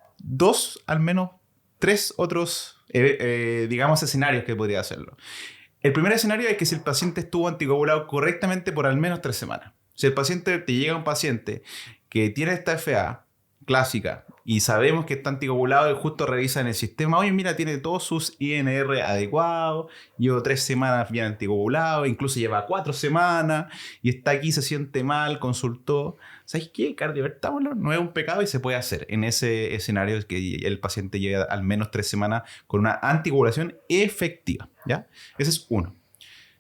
al menos 3 otros, digamos, escenarios que podría hacerlo. El primer escenario es que si el paciente estuvo anticoagulado correctamente por al menos 3 semanas. Si el paciente te llega un paciente que tiene esta FA clásica y sabemos que está anticoagulado y justo revisa en el sistema, oye, mira, tiene todos sus INR adecuados, llevo 3 semanas bien anticoagulado, incluso lleva 4 semanas y está aquí, se siente mal, consultó. ¿Sabes qué? Cardiovertámoslo, no es un pecado y se puede hacer en ese escenario que el paciente lleva al menos 3 semanas con una anticoagulación efectiva, ¿ya? Ese es uno.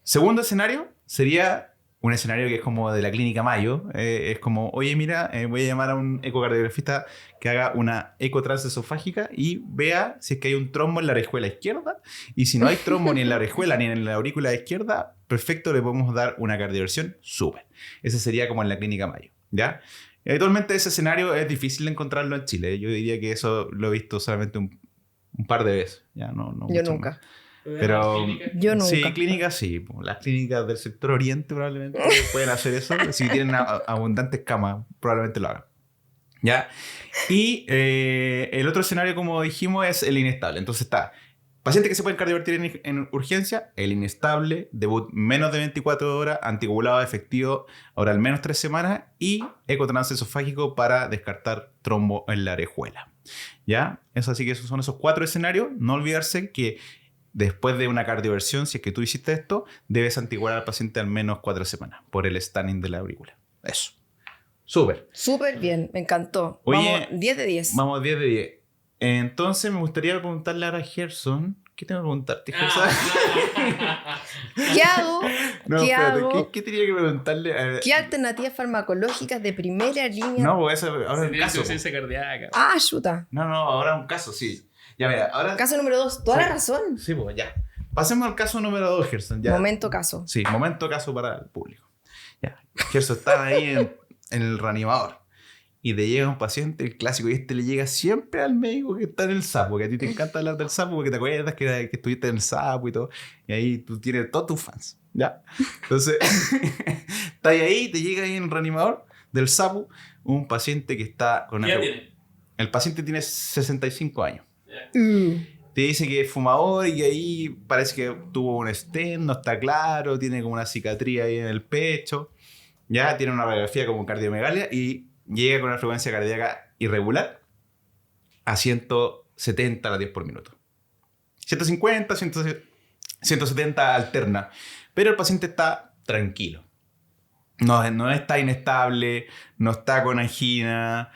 Segundo escenario sería un escenario que es como de la clínica Mayo. Es como, oye, mira, voy a llamar a un ecocardiografista que haga una eco transesofágica y vea si es que hay un trombo en la orejuela izquierda. Y si no hay trombo ni en la orejuela ni en la aurícula izquierda, perfecto, le podemos dar una cardioversión súper. Ese sería como en la clínica Mayo, ¿ya? Y habitualmente ese escenario es difícil de encontrarlo en Chile. Yo diría que eso lo he visto solamente un par de veces. ¿Ya? No yo nunca. Pero yo nunca. Sí, clínicas sí. Las clínicas del sector oriente probablemente pueden hacer eso. Si tienen abundantes camas, probablemente lo hagan. ¿Ya? Y el otro escenario, como dijimos, es el inestable. Entonces está paciente que se pueden cardiovertir en urgencia, el inestable, debut menos de 24 horas, anticoagulado efectivo oral menos 3 semanas y ecotrance esofágico para descartar trombo en la orejuela. ¿Ya? Eso, así que esos son esos 4 escenarios. No olvidarse que después de una cardioversión, si es que tú hiciste esto, debes anticoagular al paciente al menos 4 semanas por el stanning de la aurícula. Eso. Súper bien, me encantó. Oye, vamos 10 de 10. Vamos 10 de 10. Entonces me gustaría preguntarle ahora a Gerson. ¿Qué tengo que preguntarte, Gerson? ¿Qué hago? No, ¿Qué espérate, hago? ¿qué tenía que preguntarle? ¿Qué alternativas farmacológicas de primera línea? No, pues eso, ahora es un caso. Insuficiencia cardíaca. Ah, chuta. No, ahora es un caso, sí. Ya, mira, ahora... Caso número 2, toda la razón. Sí, pues ya. Pasemos al caso número 2, Gerson. Ya. Momento caso. Sí, momento caso para el público. Ya. Gerson está ahí en el reanimador. Y te llega un paciente, el clásico, y le llega siempre al médico que está en el sapo, que a ti te encanta hablar del sapo porque te acuerdas que estuviste en el sapo y todo, y ahí tú tienes todos tus fans, ¿ya? Entonces, está ahí, te llega ahí en el reanimador del sapo un paciente que está con... ¿Qué edad tiene? El paciente tiene 65 años. Te dice que es fumador y que ahí parece que tuvo un stent, no está claro, tiene como una cicatriz ahí en el pecho, ya tiene una radiografía como cardiomegalia y llega con una frecuencia cardíaca irregular a 170 latidos por minuto. 150, 170 alterna. Pero el paciente está tranquilo. No está inestable, no está con angina,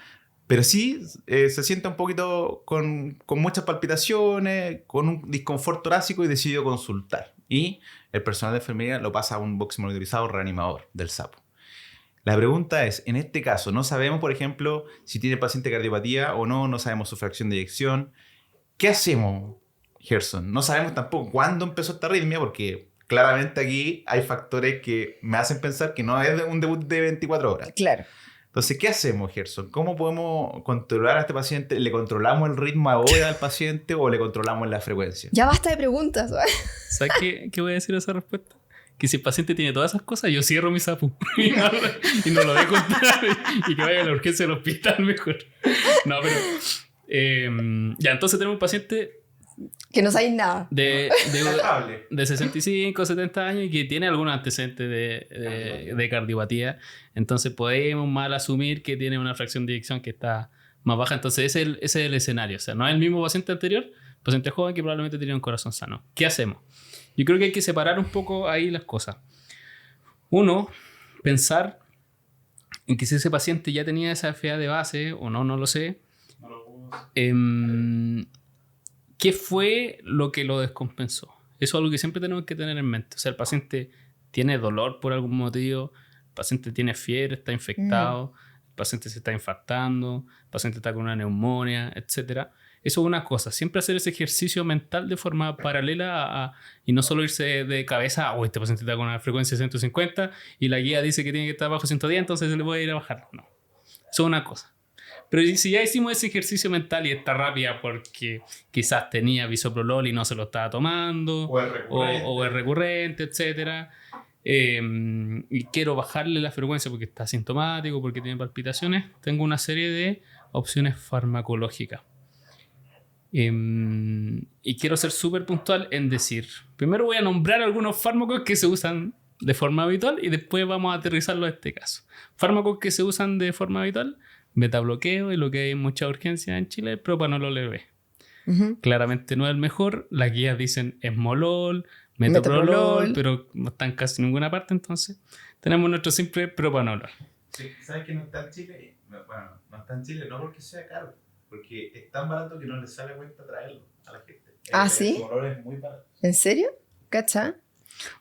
pero sí se siente un poquito con muchas palpitaciones, con un disconfort torácico y decidió consultar. Y el personal de enfermería lo pasa a un box monitorizado reanimador del sapo. La pregunta es, en este caso, no sabemos, por ejemplo, si tiene paciente cardiopatía o no sabemos su fracción de eyección. ¿Qué hacemos, Gerson? No sabemos tampoco cuándo empezó esta arritmia, porque claramente aquí hay factores que me hacen pensar que no es un debut de 24 horas. Claro. Entonces, ¿qué hacemos, Gerson? ¿Cómo podemos controlar a este paciente? ¿Le controlamos el ritmo ahora al paciente o le controlamos la frecuencia? Ya basta de preguntas. ¿Sabes qué voy a decir a esa respuesta? Que si el paciente tiene todas esas cosas, yo cierro mi sapo y no lo dejo entrar y que vaya a la urgencia del hospital mejor. No, pero... ya, entonces tenemos un paciente... Que no sabéis nada. De 65, 70 años y que tiene algún antecedente de cardiopatía. Entonces podemos mal asumir que tiene una fracción de eyección que está más baja. Entonces ese es el escenario. O sea, no es el mismo paciente anterior, paciente joven que probablemente tiene un corazón sano. ¿Qué hacemos? Yo creo que hay que separar un poco ahí las cosas. Uno, pensar en que si ese paciente ya tenía esa FA de base o no lo sé. ¿Qué fue lo que lo descompensó? Eso es algo que siempre tenemos que tener en mente. O sea, el paciente tiene dolor por algún motivo, el paciente tiene fiebre, está infectado, el paciente se está infartando, el paciente está con una neumonía, etc. Eso es una cosa. Siempre hacer ese ejercicio mental de forma paralela y no solo irse de cabeza, este paciente está con una frecuencia de 150 y la guía dice que tiene que estar bajo 110, entonces se le puede ir a bajar. No. Eso es una cosa. Pero si ya hicimos ese ejercicio mental y está rápida porque quizás tenía bisoprolol y no se lo estaba tomando, o es recurrente, etc. Y quiero bajarle la frecuencia porque está asintomático, porque tiene palpitaciones, tengo una serie de opciones farmacológicas. Y quiero ser súper puntual en decir, primero voy a nombrar algunos fármacos que se usan de forma habitual y después vamos a aterrizarlo a este caso. Fármacos que se usan de forma habitual: betabloqueo, y lo que hay en mucha urgencia en Chile, propanolol LV. Claramente no es el mejor. Las guías dicen esmolol, metoprolol, pero no está en casi ninguna parte. Entonces tenemos nuestro simple propanolol. Sí, ¿sabes que no está en Chile? Bueno, no está en Chile no porque sea caro, porque es tan barato que no le sale cuenta traerlo a la gente. ¿Sí? El color es muy barato. ¿En serio? ¿Cacha?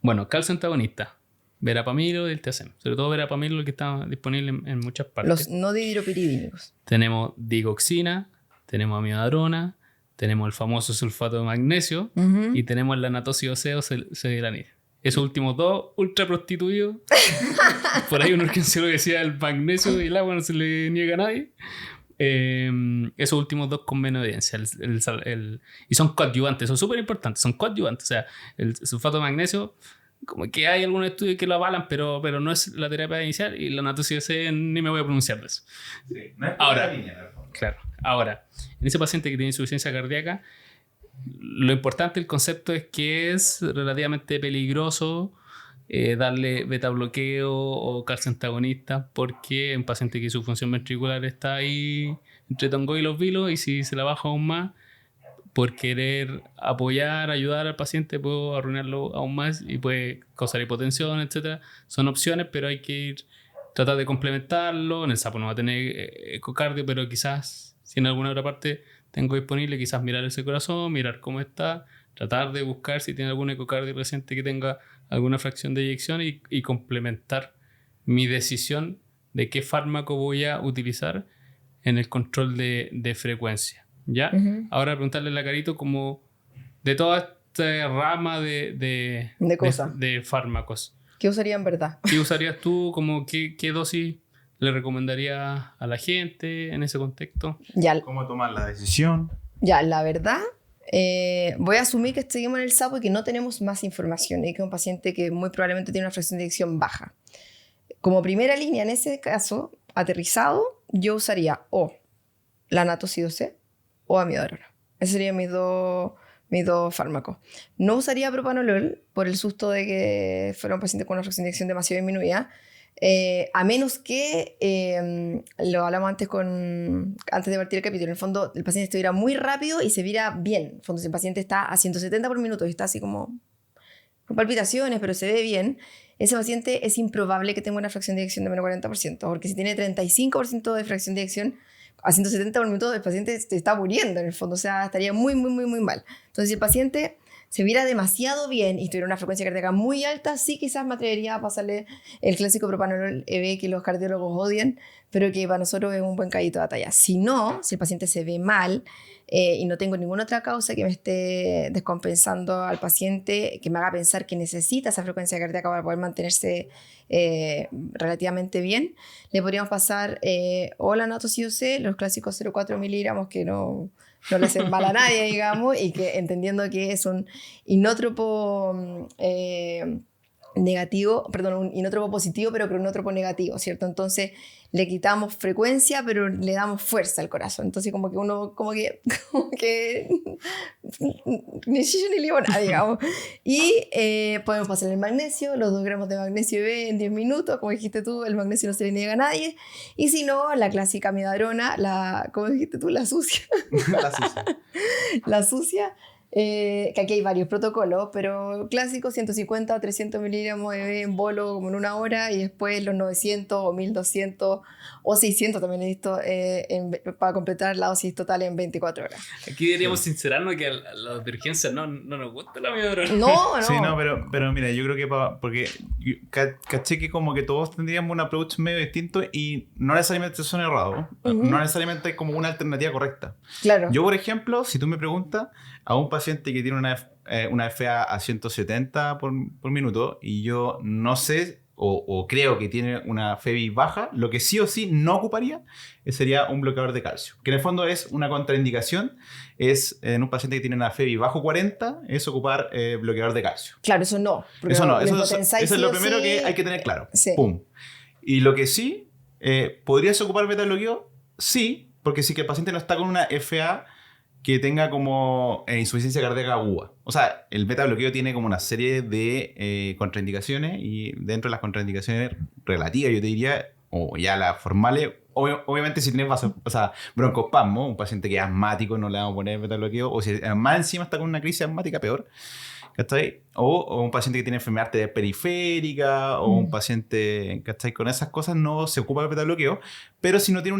Bueno, calcio antagonista, verapamilo y el TSM. Sobre todo verapamilo, el que está disponible en muchas partes. Los no dihidropiridínicos. Tenemos digoxina, tenemos amiodarona, tenemos el famoso sulfato de magnesio y tenemos la natoxidoseo cedilanide. Esos últimos dos, ultra prostituidos. Por ahí un urgenciólogo decía el magnesio y el agua no se le niega a nadie. Esos últimos dos con menos evidencia. Y son coadyuvantes, son súper importantes, son coadyuvantes. O sea, el sulfato de magnesio, como que hay algunos estudios que lo avalan, pero no es la terapia inicial, y la natoxidose ni me voy a pronunciar de eso. Sí, no es Ahora, claro, ahora, en ese paciente que tiene insuficiencia cardíaca, lo importante del concepto es que es relativamente peligroso darle beta bloqueo o calcio antagonista, porque un paciente que su función ventricular está ahí entre Tongo y los vilos, y si se la baja aún más por querer apoyar, ayudar al paciente, puedo arruinarlo aún más y puede causar hipotensión, etc. Son opciones, pero hay que tratar de complementarlo. En el sapo no va a tener ecocardio, pero quizás si en alguna otra parte tengo disponible, quizás mirar ese corazón, mirar cómo está, tratar de buscar si tiene algún ecocardio reciente que tenga alguna fracción de eyección, y complementar mi decisión de qué fármaco voy a utilizar en el control de frecuencia. ¿Ya? Ujú. Ahora preguntarle a la Carito como de toda esta rama de cosas. de fármacos. ¿Qué usaría en verdad? ¿Qué usarías tú? Como qué dosis le recomendarías a la gente en ese contexto? ¿Cómo tomar la decisión? Ya, la verdad, voy a asumir que seguimos en el sapo y que no tenemos más información, y que es un paciente que muy probablemente tiene una fracción de eyección baja. Como primera línea, en ese caso, aterrizado, yo usaría o la natoxidose o amiodarona. Esos serían mis dos fármacos. No usaría propanolol por el susto de que fuera un paciente con una fracción de eyección demasiado disminuida, a menos que, lo hablamos antes de partir el capítulo, en el fondo el paciente estuviera muy rápido y se viera bien. En el fondo, si el paciente está a 170 por minuto y está así como con palpitaciones, pero se ve bien, ese paciente es improbable que tenga una fracción de eyección de menos 40%, porque si tiene 35% de fracción de eyección a 170 por minuto, el paciente se está muriendo en el fondo, o sea, estaría muy, muy, muy, muy mal. Entonces, si el paciente se viera demasiado bien y tuviera una frecuencia cardíaca muy alta, sí quizás me atrevería a pasarle el clásico propanolol EV que los cardiólogos odian, pero que para nosotros es un buen caballito de batalla. Si no, si el paciente se ve mal y no tengo ninguna otra causa que me esté descompensando al paciente, que me haga pensar que necesita esa frecuencia cardíaca para poder mantenerse relativamente bien, le podríamos pasar o la natoxidose, los clásicos 0,4 miligramos que no le hacen mal a nadie, digamos, y que entendiendo que es un inótropo negativo, perdón, un inótropo positivo, pero cronótropo negativo, ¿cierto? Entonces le quitamos frecuencia, pero le damos fuerza al corazón. Entonces como que ni chillo ni limonada, digamos. Y podemos pasar el magnesio, los 2 gramos de magnesio B en 10 minutos, como dijiste tú, el magnesio no se le niega a nadie. Y si no, la clásica amiodarona, ¿cómo dijiste tú? La sucia. La sucia. Que aquí hay varios protocolos, pero clásico 150 o 300 miligramos de en bolo como en 1 hora, y después los 900 o 1200 o 600 también he visto para completar la dosis total en 24 horas. Aquí deberíamos sincerarnos que a las urgencias no nos gusta la amiodarona. No. Sí, no, pero mira, yo creo que porque caché que como que todos tendríamos un approach medio distinto y no necesariamente son errados, no necesariamente hay como una alternativa correcta. Claro. Yo, por ejemplo, si tú me preguntas a un paciente que tiene una FA a 170 por minuto y yo no sé o creo que tiene una FEBI baja, lo que sí o sí no ocuparía sería un bloqueador de calcio, que en el fondo es una contraindicación, es en un paciente que tiene una FEBI bajo 40, es ocupar bloqueador de calcio. Claro, eso no. Eso es lo primero que hay que tener claro. Sí. Pum. Y lo que sí, ¿podrías ocupar beta bloqueo? Sí, porque sí que el paciente no está con una FA que tenga como insuficiencia cardíaca aguda. O sea, el beta bloqueo tiene como una serie de contraindicaciones, y dentro de las contraindicaciones relativas, yo te diría, o ya las formales, obviamente si tienes broncoespasmo, un paciente que es asmático no le vamos a poner beta bloqueo, o si más encima está con una crisis asmática, peor. ¿Cachai? O un paciente que tiene enfermedad arterial periférica, o un paciente, ¿cachai? Con esas cosas no se ocupa el beta bloqueo, pero si no tiene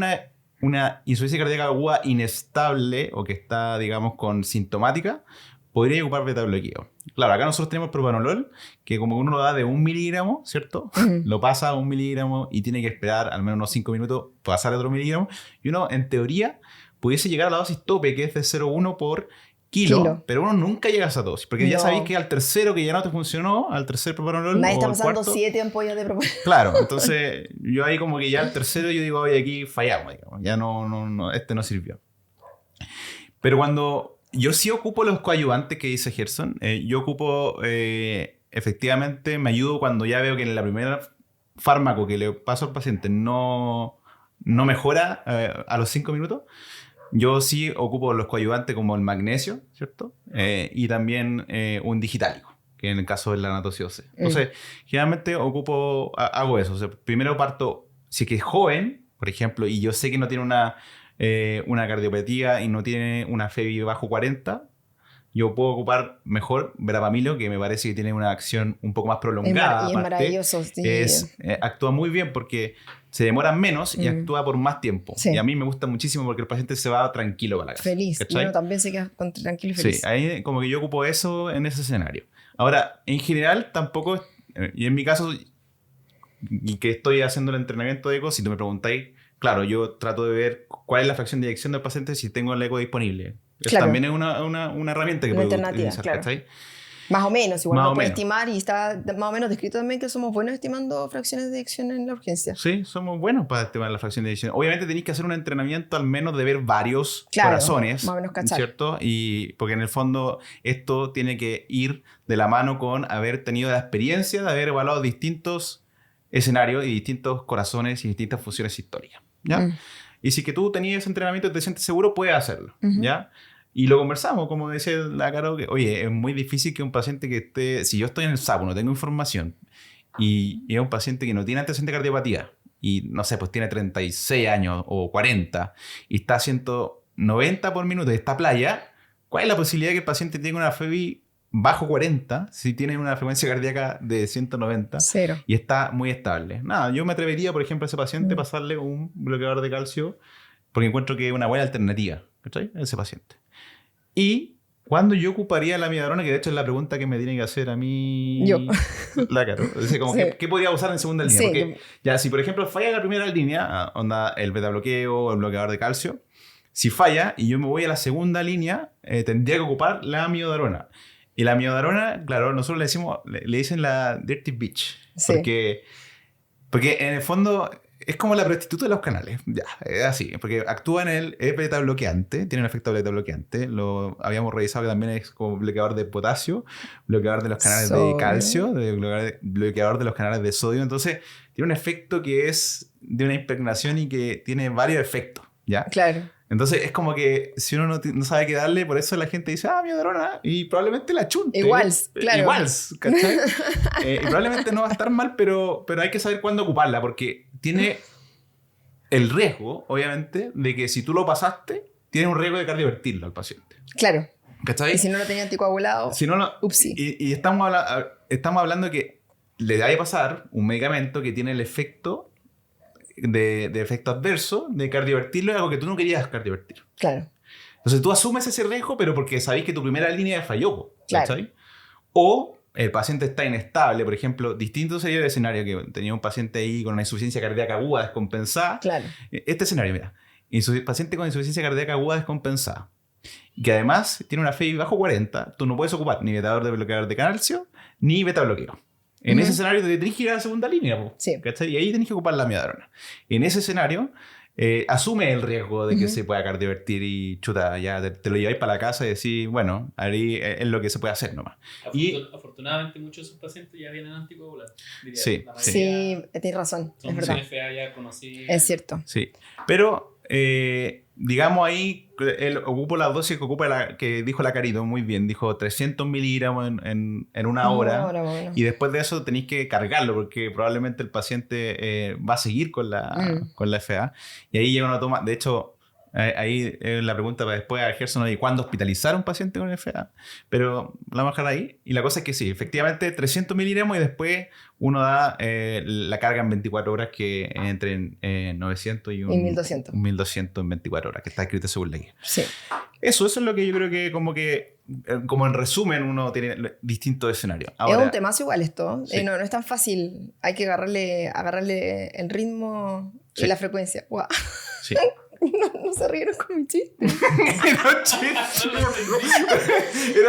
una insuficiencia cardíaca aguda inestable o que está, digamos, con sintomática, podría ocupar beta bloqueo. Claro, acá nosotros tenemos propanolol, que como uno lo da de 1 miligramo, ¿cierto? Lo pasa a 1 miligramo y tiene que esperar al menos unos 5 minutos para pasar a otro miligramo. Y uno, en teoría, pudiese llegar a la dosis tope, que es de 0,1 por kilo, pero uno nunca llega a esa dosis, porque ya sabéis que al tercero que ya no te funcionó, al tercer propranolol, nadie está pasando 7 ampollas de propranolol. Claro, entonces yo ahí como que ya al tercero yo digo, oye, aquí fallamos, digamos, ya no, este no sirvió. Pero cuando yo sí ocupo los coadyuvantes que dice Gerson, yo ocupo, efectivamente, me ayudo cuando ya veo que en la primera fármaco que le paso al paciente no mejora a los 5 minutos. Yo sí ocupo los coadyuvantes como el magnesio, ¿cierto? Y también un digitálico, que en el caso de la anatosiosis. Entonces, generalmente hago eso. O sea, primero parto, si es que es joven, por ejemplo, y yo sé que no tiene una cardiopatía y no tiene una FEBI bajo 40, yo puedo ocupar mejor verapamilo, que me parece que tiene una acción un poco más prolongada. Y es maravilloso. Sí. Actúa muy bien porque se demora menos y actúa por más tiempo. Sí. Y a mí me gusta muchísimo porque el paciente se va tranquilo para la casa. Feliz. ¿Cachai? Bueno, también se queda tranquilo y feliz. Sí, ahí como que yo ocupo eso en ese escenario. Ahora, en general tampoco, y en mi caso, y que estoy haciendo el entrenamiento de eco, si tú me preguntáis, claro, yo trato de ver cuál es la fracción de eyección del paciente si tengo el eco disponible. Eso claro. También es una herramienta que puedo utilizar, claro. ¿cachai? Más o menos, igual uno puede estimar y está más o menos descrito también que somos buenos estimando fracciones de eyección en la urgencia. Sí, somos buenos para estimar la fracción de eyección. Obviamente tenéis que hacer un entrenamiento al menos de ver varios corazones, más o menos cachar. ¿cierto? Y porque en el fondo esto tiene que ir de la mano con haber tenido la experiencia de haber evaluado distintos escenarios y distintos corazones y distintas funciones históricas, ¿ya? Y si que tú tenías ese entrenamiento y te sientes seguro, puedes hacerlo, ¿ya? Y lo conversamos, como decía la Caro, que oye, es muy difícil que un paciente que esté, si yo estoy en el SAPO, no tengo información, y es un paciente que no tiene antecedente de cardiopatía, y no sé, pues tiene 36 años o 40, y está a 190 por minuto de esta playa, ¿cuál es la posibilidad de que el paciente tenga una FEBI bajo 40 si tiene una frecuencia cardíaca de 190? Cero. Y está muy estable? Nada, yo me atrevería, por ejemplo, a ese paciente pasarle un bloqueador de calcio, porque encuentro que es una buena alternativa, ¿cachai? A ese paciente. Y cuando yo ocuparía la amiodarona, que de hecho es la pregunta que me tiene que hacer a mí yo. la Caro. O sea, como ¿qué podría usar en segunda línea? Sí. Porque ya, si por ejemplo falla la primera línea, onda el beta bloqueo, el bloqueador de calcio, si falla y yo me voy a la segunda línea, tendría que ocupar la amiodarona. Y la amiodarona, claro, nosotros le decimos, le dicen la dirty bitch. Sí. Porque en el fondo es como la prostituta de los canales. Ya, es así. Porque actúa es beta bloqueante, tiene un efecto beta bloqueante. Lo habíamos revisado que también es como bloqueador de potasio, bloqueador de los canales de calcio, bloqueador de los canales de sodio. Entonces, tiene un efecto que es de una impregnación y que tiene varios efectos, ¿ya? Claro. Entonces, es como que si uno no sabe qué darle, por eso la gente dice, amiodarona, y probablemente la chunte. Igual, claro. Igual, ¿cachai? Y probablemente no va a estar mal, pero hay que saber cuándo ocuparla, porque tiene el riesgo, obviamente, de que si tú lo pasaste, tiene un riesgo de cardiovertirlo al paciente. Claro. ¿Cachai? Y si no lo tenía anticoagulado, si no upsi. Y estamos hablando de que le vaya a pasar un medicamento que tiene el efecto de efecto adverso de cardiovertirlo, es algo que tú no querías cardiovertir. Claro. Entonces tú asumes ese riesgo, pero porque sabéis que tu primera línea falló. Claro. O el paciente está inestable, por ejemplo, distinto sería el escenario que tenía un paciente ahí con una insuficiencia cardíaca aguda descompensada. Claro. Este escenario, mira, paciente con insuficiencia cardíaca aguda descompensada, y que además tiene una FEBI bajo 40, tú no puedes ocupar ni bloqueador de calcio ni beta bloqueo. En ese escenario te tenés que ir a la segunda línea, sí. ¿cachai? Y ahí tenés que ocupar la amiodarona. En ese escenario, asume el riesgo de que se pueda cardiovertir y chuta, ya te lo lleváis para la casa y decís, bueno, ahí es lo que se puede hacer nomás. Afortunadamente muchos de esos pacientes ya vienen anticoagulados. Sí, tienes razón, es verdad. CFA ya conocido. Es cierto. Sí, pero digamos ahí, ocupo la dosis que ocupa que dijo la Carito muy bien, dijo 300 miligramos en una hora, bueno. Y después de eso tenéis que cargarlo porque probablemente el paciente va a seguir con la FA, y ahí llega una toma, de hecho ahí la pregunta para después a Gerson de cuándo hospitalizar a un paciente con FA, pero la vamos a dejar ahí, y la cosa es que sí, efectivamente 300 miligramos y después uno da la carga en 24 horas que entre 900 y 1200. 1200 en 24 horas, que está escrito según la guía. Sí. Eso es lo que yo creo que como en resumen uno tiene distintos escenarios. Ahora, es un temazo igual esto. Sí. No es tan fácil. Hay que agarrarle el ritmo y la frecuencia. Wow. Sí. No se rieron con mi chiste. Era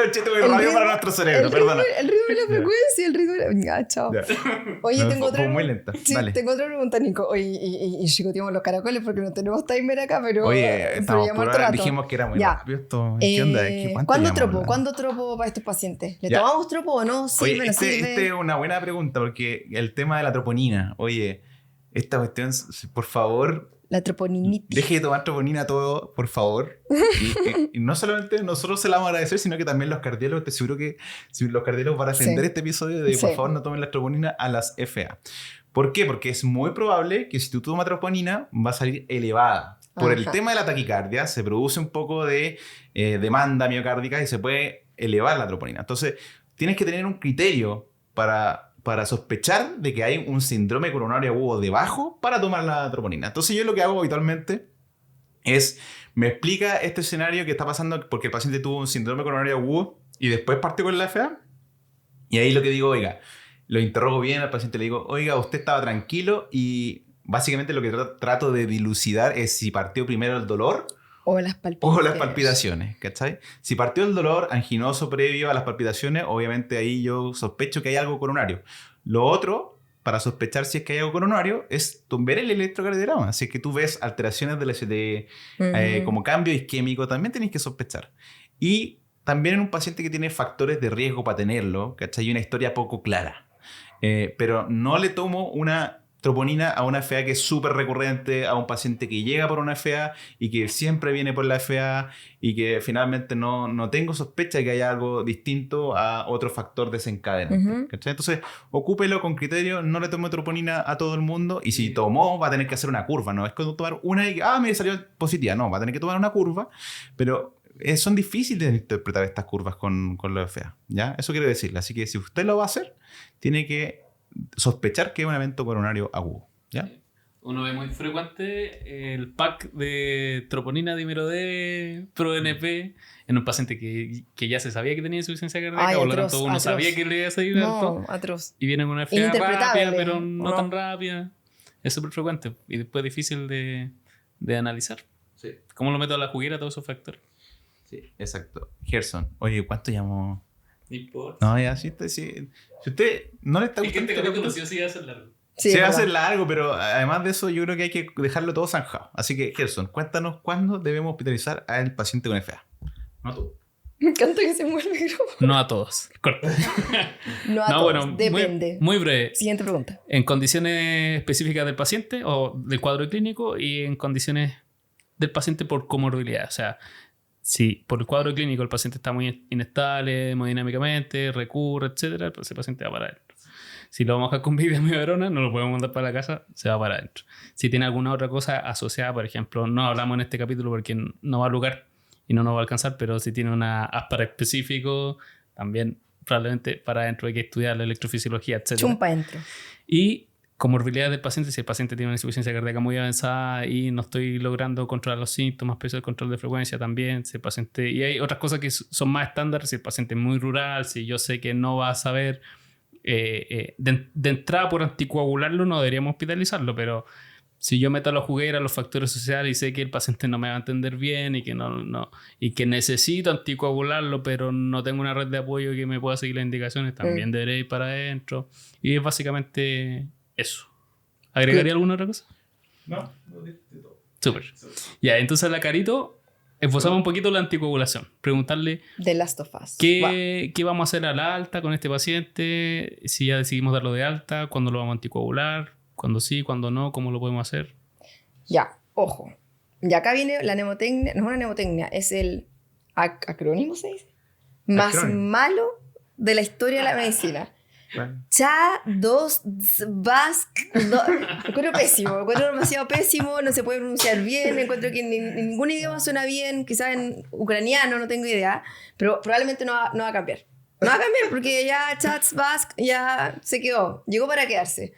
un chiste muy rápido para nuestro cerebro, perdona. El ritmo de la frecuencia, el ritmo de la... Ya, chao. Ya. Oye, No, tengo otra... fue muy lenta. Sí, Dale. tengo otra pregunta, Nico. Oye, y chicoteamos los caracoles porque no tenemos timer acá, pero... Oye, estamos ya muerto pura, rato. dijimos que era muy Ya. rápido esto. ¿Qué onda? ¿Cuánto ¿Cuándo llevamos tropo? hablando? ¿Cuándo tropo para estos pacientes? ¿Le Ya. tomamos tropo o no? Sí, Oye, me lo sirve. este es una buena pregunta porque el tema de la troponina. Oye, esta cuestión, por favor, La troponinitis. deje de tomar troponina todo, por favor. Y no solamente nosotros se la vamos a agradecer, sino que también los cardiólogos. Te seguro que si los cardiólogos van a defender Sí. este episodio de Sí. por favor no tomen la troponina a las FA. ¿Por qué? Porque es muy probable que si tú tomas troponina va a salir elevada. Por el Ajá. tema de la taquicardia se produce un poco de demanda miocárdica y se puede elevar la troponina. Entonces tienes que tener un criterio para sospechar de que hay un síndrome coronario agudo debajo para tomar la troponina. Entonces yo lo que hago habitualmente es, me explica este escenario que está pasando porque el paciente tuvo un síndrome coronario agudo y después partió con la FA. Y ahí lo que digo, oiga, lo interrogo bien al paciente, le digo, oiga, usted estaba tranquilo y básicamente lo que trato de dilucidar es si partió primero el dolor O las palpitaciones. o las palpitaciones, ¿cachai? Si partió el dolor anginoso previo a las palpitaciones, obviamente ahí yo sospecho que hay algo coronario. Lo otro, para sospechar si es que hay algo coronario, es ver el electrocardiograma. Si es que tú ves alteraciones del ST, como cambio isquémico, también tenés que sospechar. Y también en un paciente que tiene factores de riesgo para tenerlo, ¿cachai? Y una historia poco clara. Pero no le tomo una troponina a una FA que es súper recurrente, a un paciente que llega por una FA y que siempre viene por la FA y que finalmente no tengo sospecha de que haya algo distinto a otro factor desencadenante. ¿Cachai? Entonces, ocúpelo con criterio, no le tome troponina a todo el mundo y si tomó va a tener que hacer una curva, no es como tomar una y me salió positiva, no, va a tener que tomar una curva, pero son difíciles de interpretar estas curvas con la FA, ¿ya? Eso quiero decirle, así que si usted lo va a hacer, tiene que sospechar que es un evento coronario agudo, ¿ya? Uno ve muy frecuente el pack de troponina dímero D, ProNP, en un paciente que ya se sabía que tenía insuficiencia cardíaca, Ay, por lo atroz, tanto uno atroz. sabía que le iba a salir alto, No, atroz. y viene con una FA Ininterpretable, rápida, pero no ¿no? tan rápida. Es súper frecuente y después difícil de analizar. Sí. ¿Cómo lo meto a la juguera todos esos factores? Sí, exacto. Gerson, oye, ¿cuánto llamó? No importa. No, ya, sí. Si usted no le está Es que gustando... este capítulo sí o sí va a ser largo. Sí, se va a es hacer verdad. largo, pero además de eso yo creo que hay que dejarlo todo zanjado. Así que, Gerson, cuéntanos cuándo debemos hospitalizar al paciente con FA. No tú. Me encanta que se mueva el micrófono. No a todos. Corta. No a No, todos, bueno, depende. muy breve. Siguiente pregunta. En condiciones específicas del paciente o del cuadro clínico y en condiciones del paciente por comorbilidad. O sea, si por el cuadro clínico el paciente está muy inestable hemodinámicamente, recurre, etcétera, pues ese paciente va para adentro. Si lo vamos a dejar con vida muy verona, no lo podemos mandar para la casa, se va para adentro. Si tiene alguna otra cosa asociada, por ejemplo, no hablamos en este capítulo porque no va a lugar y no nos va a alcanzar, pero si tiene una áspara específico, también probablemente para adentro hay que estudiar la electrofisiología, etcétera. Chumpa dentro. Y comorbilidad del paciente, si el paciente tiene una insuficiencia cardíaca muy avanzada y no estoy logrando controlar los síntomas, peso el control de frecuencia también, si el paciente... Y hay otras cosas que son más estándar, si el paciente es muy rural, si yo sé que no va a saber... de entrada por anticoagularlo no deberíamos hospitalizarlo, pero si yo meto a la juguera los factores sociales y sé que el paciente no me va a entender bien y que y que necesito anticoagularlo pero no tengo una red de apoyo que me pueda seguir las indicaciones, también deberé ir para adentro. Y es básicamente eso. ¿Agregaría alguna otra cosa? No, de todo. Súper. Ya, entonces a la Carito esbozamos un poquito la anticoagulación. Preguntarle The Last of Us. ¿qué vamos a hacer a la alta con este paciente? Si ya decidimos darlo de alta, ¿cuándo lo vamos a anticoagular? ¿Cuándo sí? ¿Cuándo no? ¿Cómo lo podemos hacer? Ya, ojo. Y acá viene la mnemotecnia, no es una mnemotecnia, es el acrónimo, ¿se dice? Más Acrónimo. malo de la historia de la medicina. Bueno. Cha, dos, vask, lo encuentro pésimo, lo encuentro demasiado pésimo, no se puede pronunciar bien, encuentro que en ningún idioma suena bien, quizás en ucraniano, no tengo idea, pero probablemente no va a cambiar. No va a cambiar porque ya Chats Vask ya se quedó, llegó para quedarse.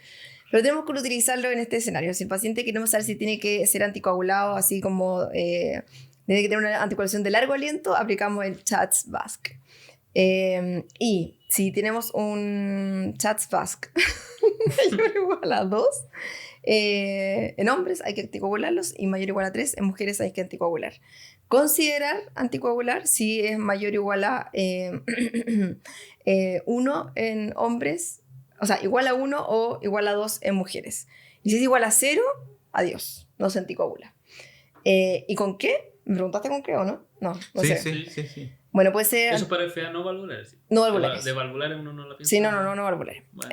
Pero tenemos que utilizarlo en este escenario. Si el paciente queremos saber si tiene que ser anticoagulado, así como tiene que tener una anticoagulación de largo aliento, aplicamos el Chats Vask. Y si tenemos un Chats Vask mayor o igual a 2, En hombres hay que anticoagularlos y mayor o igual a 3, en mujeres hay que anticoagular. Considerar anticoagular si es mayor o igual a 1 en hombres, o sea, igual a 1 o igual a 2 en mujeres. Y si es igual a 0, adiós, no se anticoagula. ¿Y con qué? ¿Me preguntaste con qué o no? No sé. Sí. Bueno, puede ser... Eso para FA no valvulares. ¿Sí? No valvulares. De valvulares uno no la piensa. Sí, no valvulares. Bueno,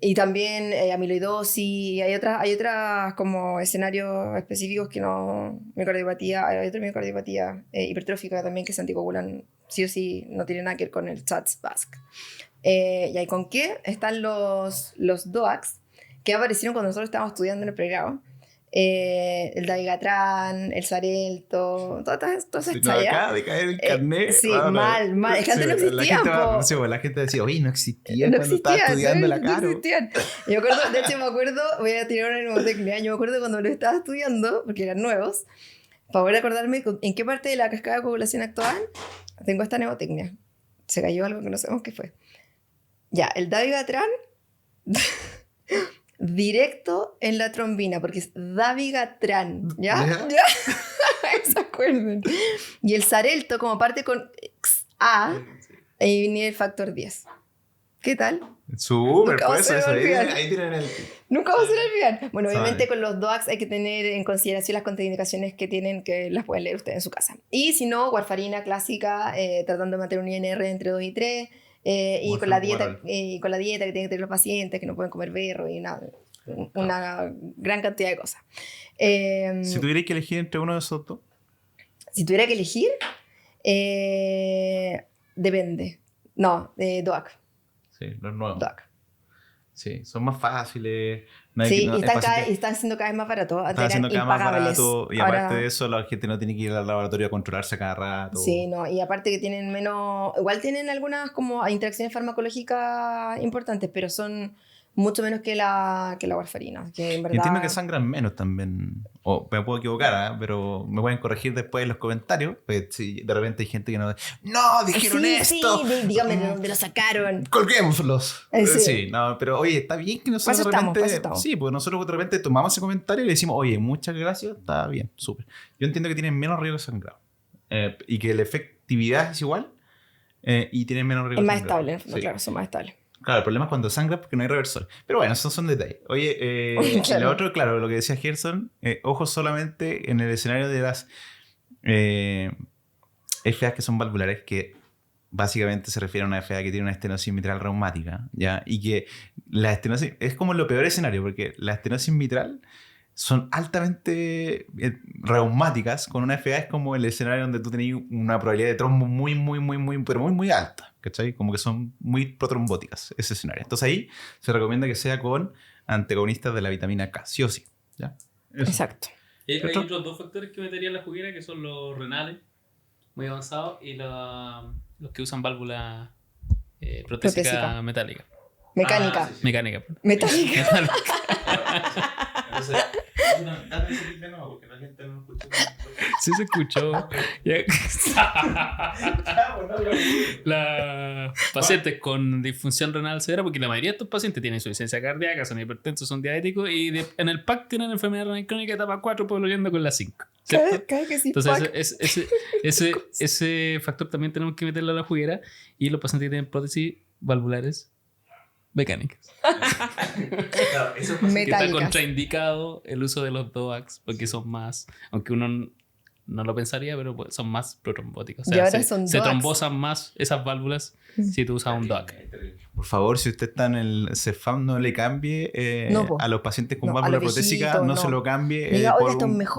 Y también amiloidosis, hay otras como escenarios específicos que no... Miocardiopatía, hay otra miocardiopatía hipertrófica también que se anticoagulan sí o sí, no tiene nada que ver con el SATS-VASC. ¿Y ahí con qué? Están los DOACs, que aparecieron cuando nosotros estábamos estudiando en el pregrado. El dabigatran, el Xarelto, todas esas chayas. Acaba de caer el carnet. Sí, mal. Es que antes no existían. La gente decía, oye, no existía cuando estaba estudiando la Caro. No existían. Yo me acuerdo, voy a tirar una mnemotecnia. Yo me acuerdo cuando lo estaba estudiando, porque eran nuevos, para poder acordarme en qué parte de la cascada de coagulación actuaban, tengo esta mnemotecnia. Se cayó algo que no sabemos qué fue. Ya, el dabigatran... directo en la trombina, porque es dabigatran, ¿ya? ¿Se acuerdan? Y el Xarelto, como parte con XA, ahí viene el factor 10. ¿Qué tal? Súper, pues eso. Ahí tienen el... Nunca vamos a olvidar. Bueno, obviamente con los DOACs hay que tener en consideración las contraindicaciones que tienen, que las pueden leer ustedes en su casa. Y si no, warfarina clásica, tratando de mantener un INR entre 2 y 3, y con la dieta que tienen que tener los pacientes, que no pueden comer berro y nada, una gran cantidad de cosas. Si tuvierais que elegir entre uno de esos dos. Si tuviera que elegir, depende. No, DOAC. Sí, los nuevos. DOAC. Sí, son más fáciles. Sí, y están siendo cada vez más baratos. Están siendo cada vez más baratos. Y ahora, aparte de eso, la gente no tiene que ir al laboratorio a controlarse cada rato. Sí, no, y aparte que tienen menos... Igual tienen algunas como interacciones farmacológicas importantes, pero son mucho menos que la warfarina. Que en verdad... Entiendo que sangran menos también. O me puedo equivocar, pero me pueden corregir después en los comentarios. Pues si de repente hay gente que no... ¡No! ¡Dijeron esto! Sí, dígame de dónde lo sacaron. ¡Colguémoslos! Sí, no, pero oye, está bien que nosotros de repente... Sí, porque nosotros de repente tomamos ese comentario y le decimos, oye, muchas gracias, está bien, súper. Yo entiendo que tienen menos riesgo de sangrado. Y que la efectividad es igual y tienen menos riesgo de sangrado. Es más estable, claro, son más estables. Claro, el problema es cuando sangra porque no hay reversor. Pero bueno, esos son detalles. Oye, claro. Lo otro, claro, lo que decía Gerson, ojo solamente en el escenario de las FAs que son valvulares, que básicamente se refiere a una FA que tiene una estenosis mitral reumática, ¿ya? Y que la estenosis es como lo peor escenario, porque la estenosis mitral son altamente reumáticas. Con una FA es como el escenario donde tú tenés una probabilidad de trombo muy alta, ¿cachai? Como que son muy protrombóticas ese escenario. Entonces ahí se recomienda que sea con antagonistas de la vitamina K, sí o sí, ¿ya? Eso. Exacto. Hay otros dos factores que metería en la juguera, que son los renales muy avanzados y los que usan válvula protésica metálica. Mecánica. Sí. Mecánica. Metálica. Entonces, dame ese clip de nuevo porque la gente no escuchó. Sí se escuchó. Las pacientes con disfunción renal severa, porque la mayoría de estos pacientes tienen insuficiencia cardíaca, son hipertensos, son diabéticos y en el PAC tienen enfermedad renal crónica etapa 4, pues lo yendo con la 5. Cada que sí, entonces ese factor también tenemos que meterlo a la juguera, y los pacientes que tienen prótesis valvulares mecánicas. Claro, eso es que está contraindicado el uso de los DOACs porque son más, aunque uno no lo pensaría, pero son más protrombóticos. O sea, se trombosan más esas válvulas si tú usas un DOAC. Por favor, si usted está en el CEFAM, no le cambie a los pacientes con válvula protésica, no se lo cambie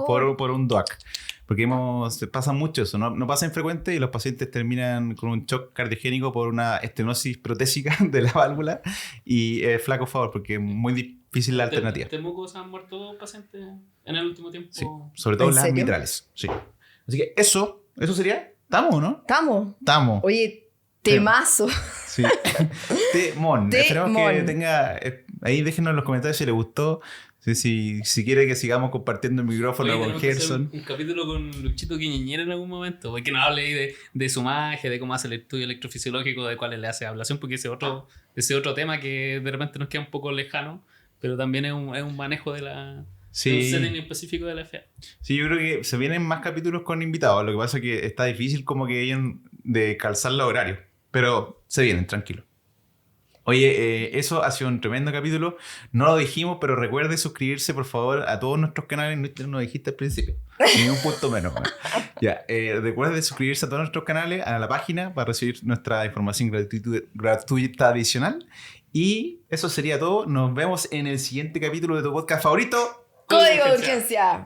por un DOAC. Porque pasa mucho eso, no pasa infrecuente y los pacientes terminan con un shock cardiogénico por una estenosis protésica de la válvula y flaco favor, porque es muy difícil la alternativa. ¿En Temuco se han muerto pacientes en el último tiempo? Sí, sobre todo las mitrales. Sí. Así que eso sería. ¿Estamos o no? Estamos. Oye, temazo. Sí. Temón. Esperemos que tenga... ahí déjenos en los comentarios si les gustó. Si quiere que sigamos compartiendo el micrófono con Gerson. Un capítulo con Luchito Quiñeñera en algún momento, porque nos hable ahí de su magia, de cómo hace el estudio electrofisiológico, de cuáles le hace ablación, porque ese otro tema que de repente nos queda un poco lejano, pero también es un manejo de un Sí. setting específico de la FA. Sí, yo creo que se vienen más capítulos con invitados. Lo que pasa es que está difícil como que ellos de calzar los horarios. Pero se vienen, tranquilo. Oye, eso ha sido un tremendo capítulo. No lo dijimos, pero recuerde suscribirse, por favor, a todos nuestros canales. No lo dijiste al principio. Ni un punto menos. Ya, recuerde suscribirse a todos nuestros canales, a la página, para recibir nuestra información gratuita adicional. Y eso sería todo. Nos vemos en el siguiente capítulo de tu podcast favorito. Código de Urgencia.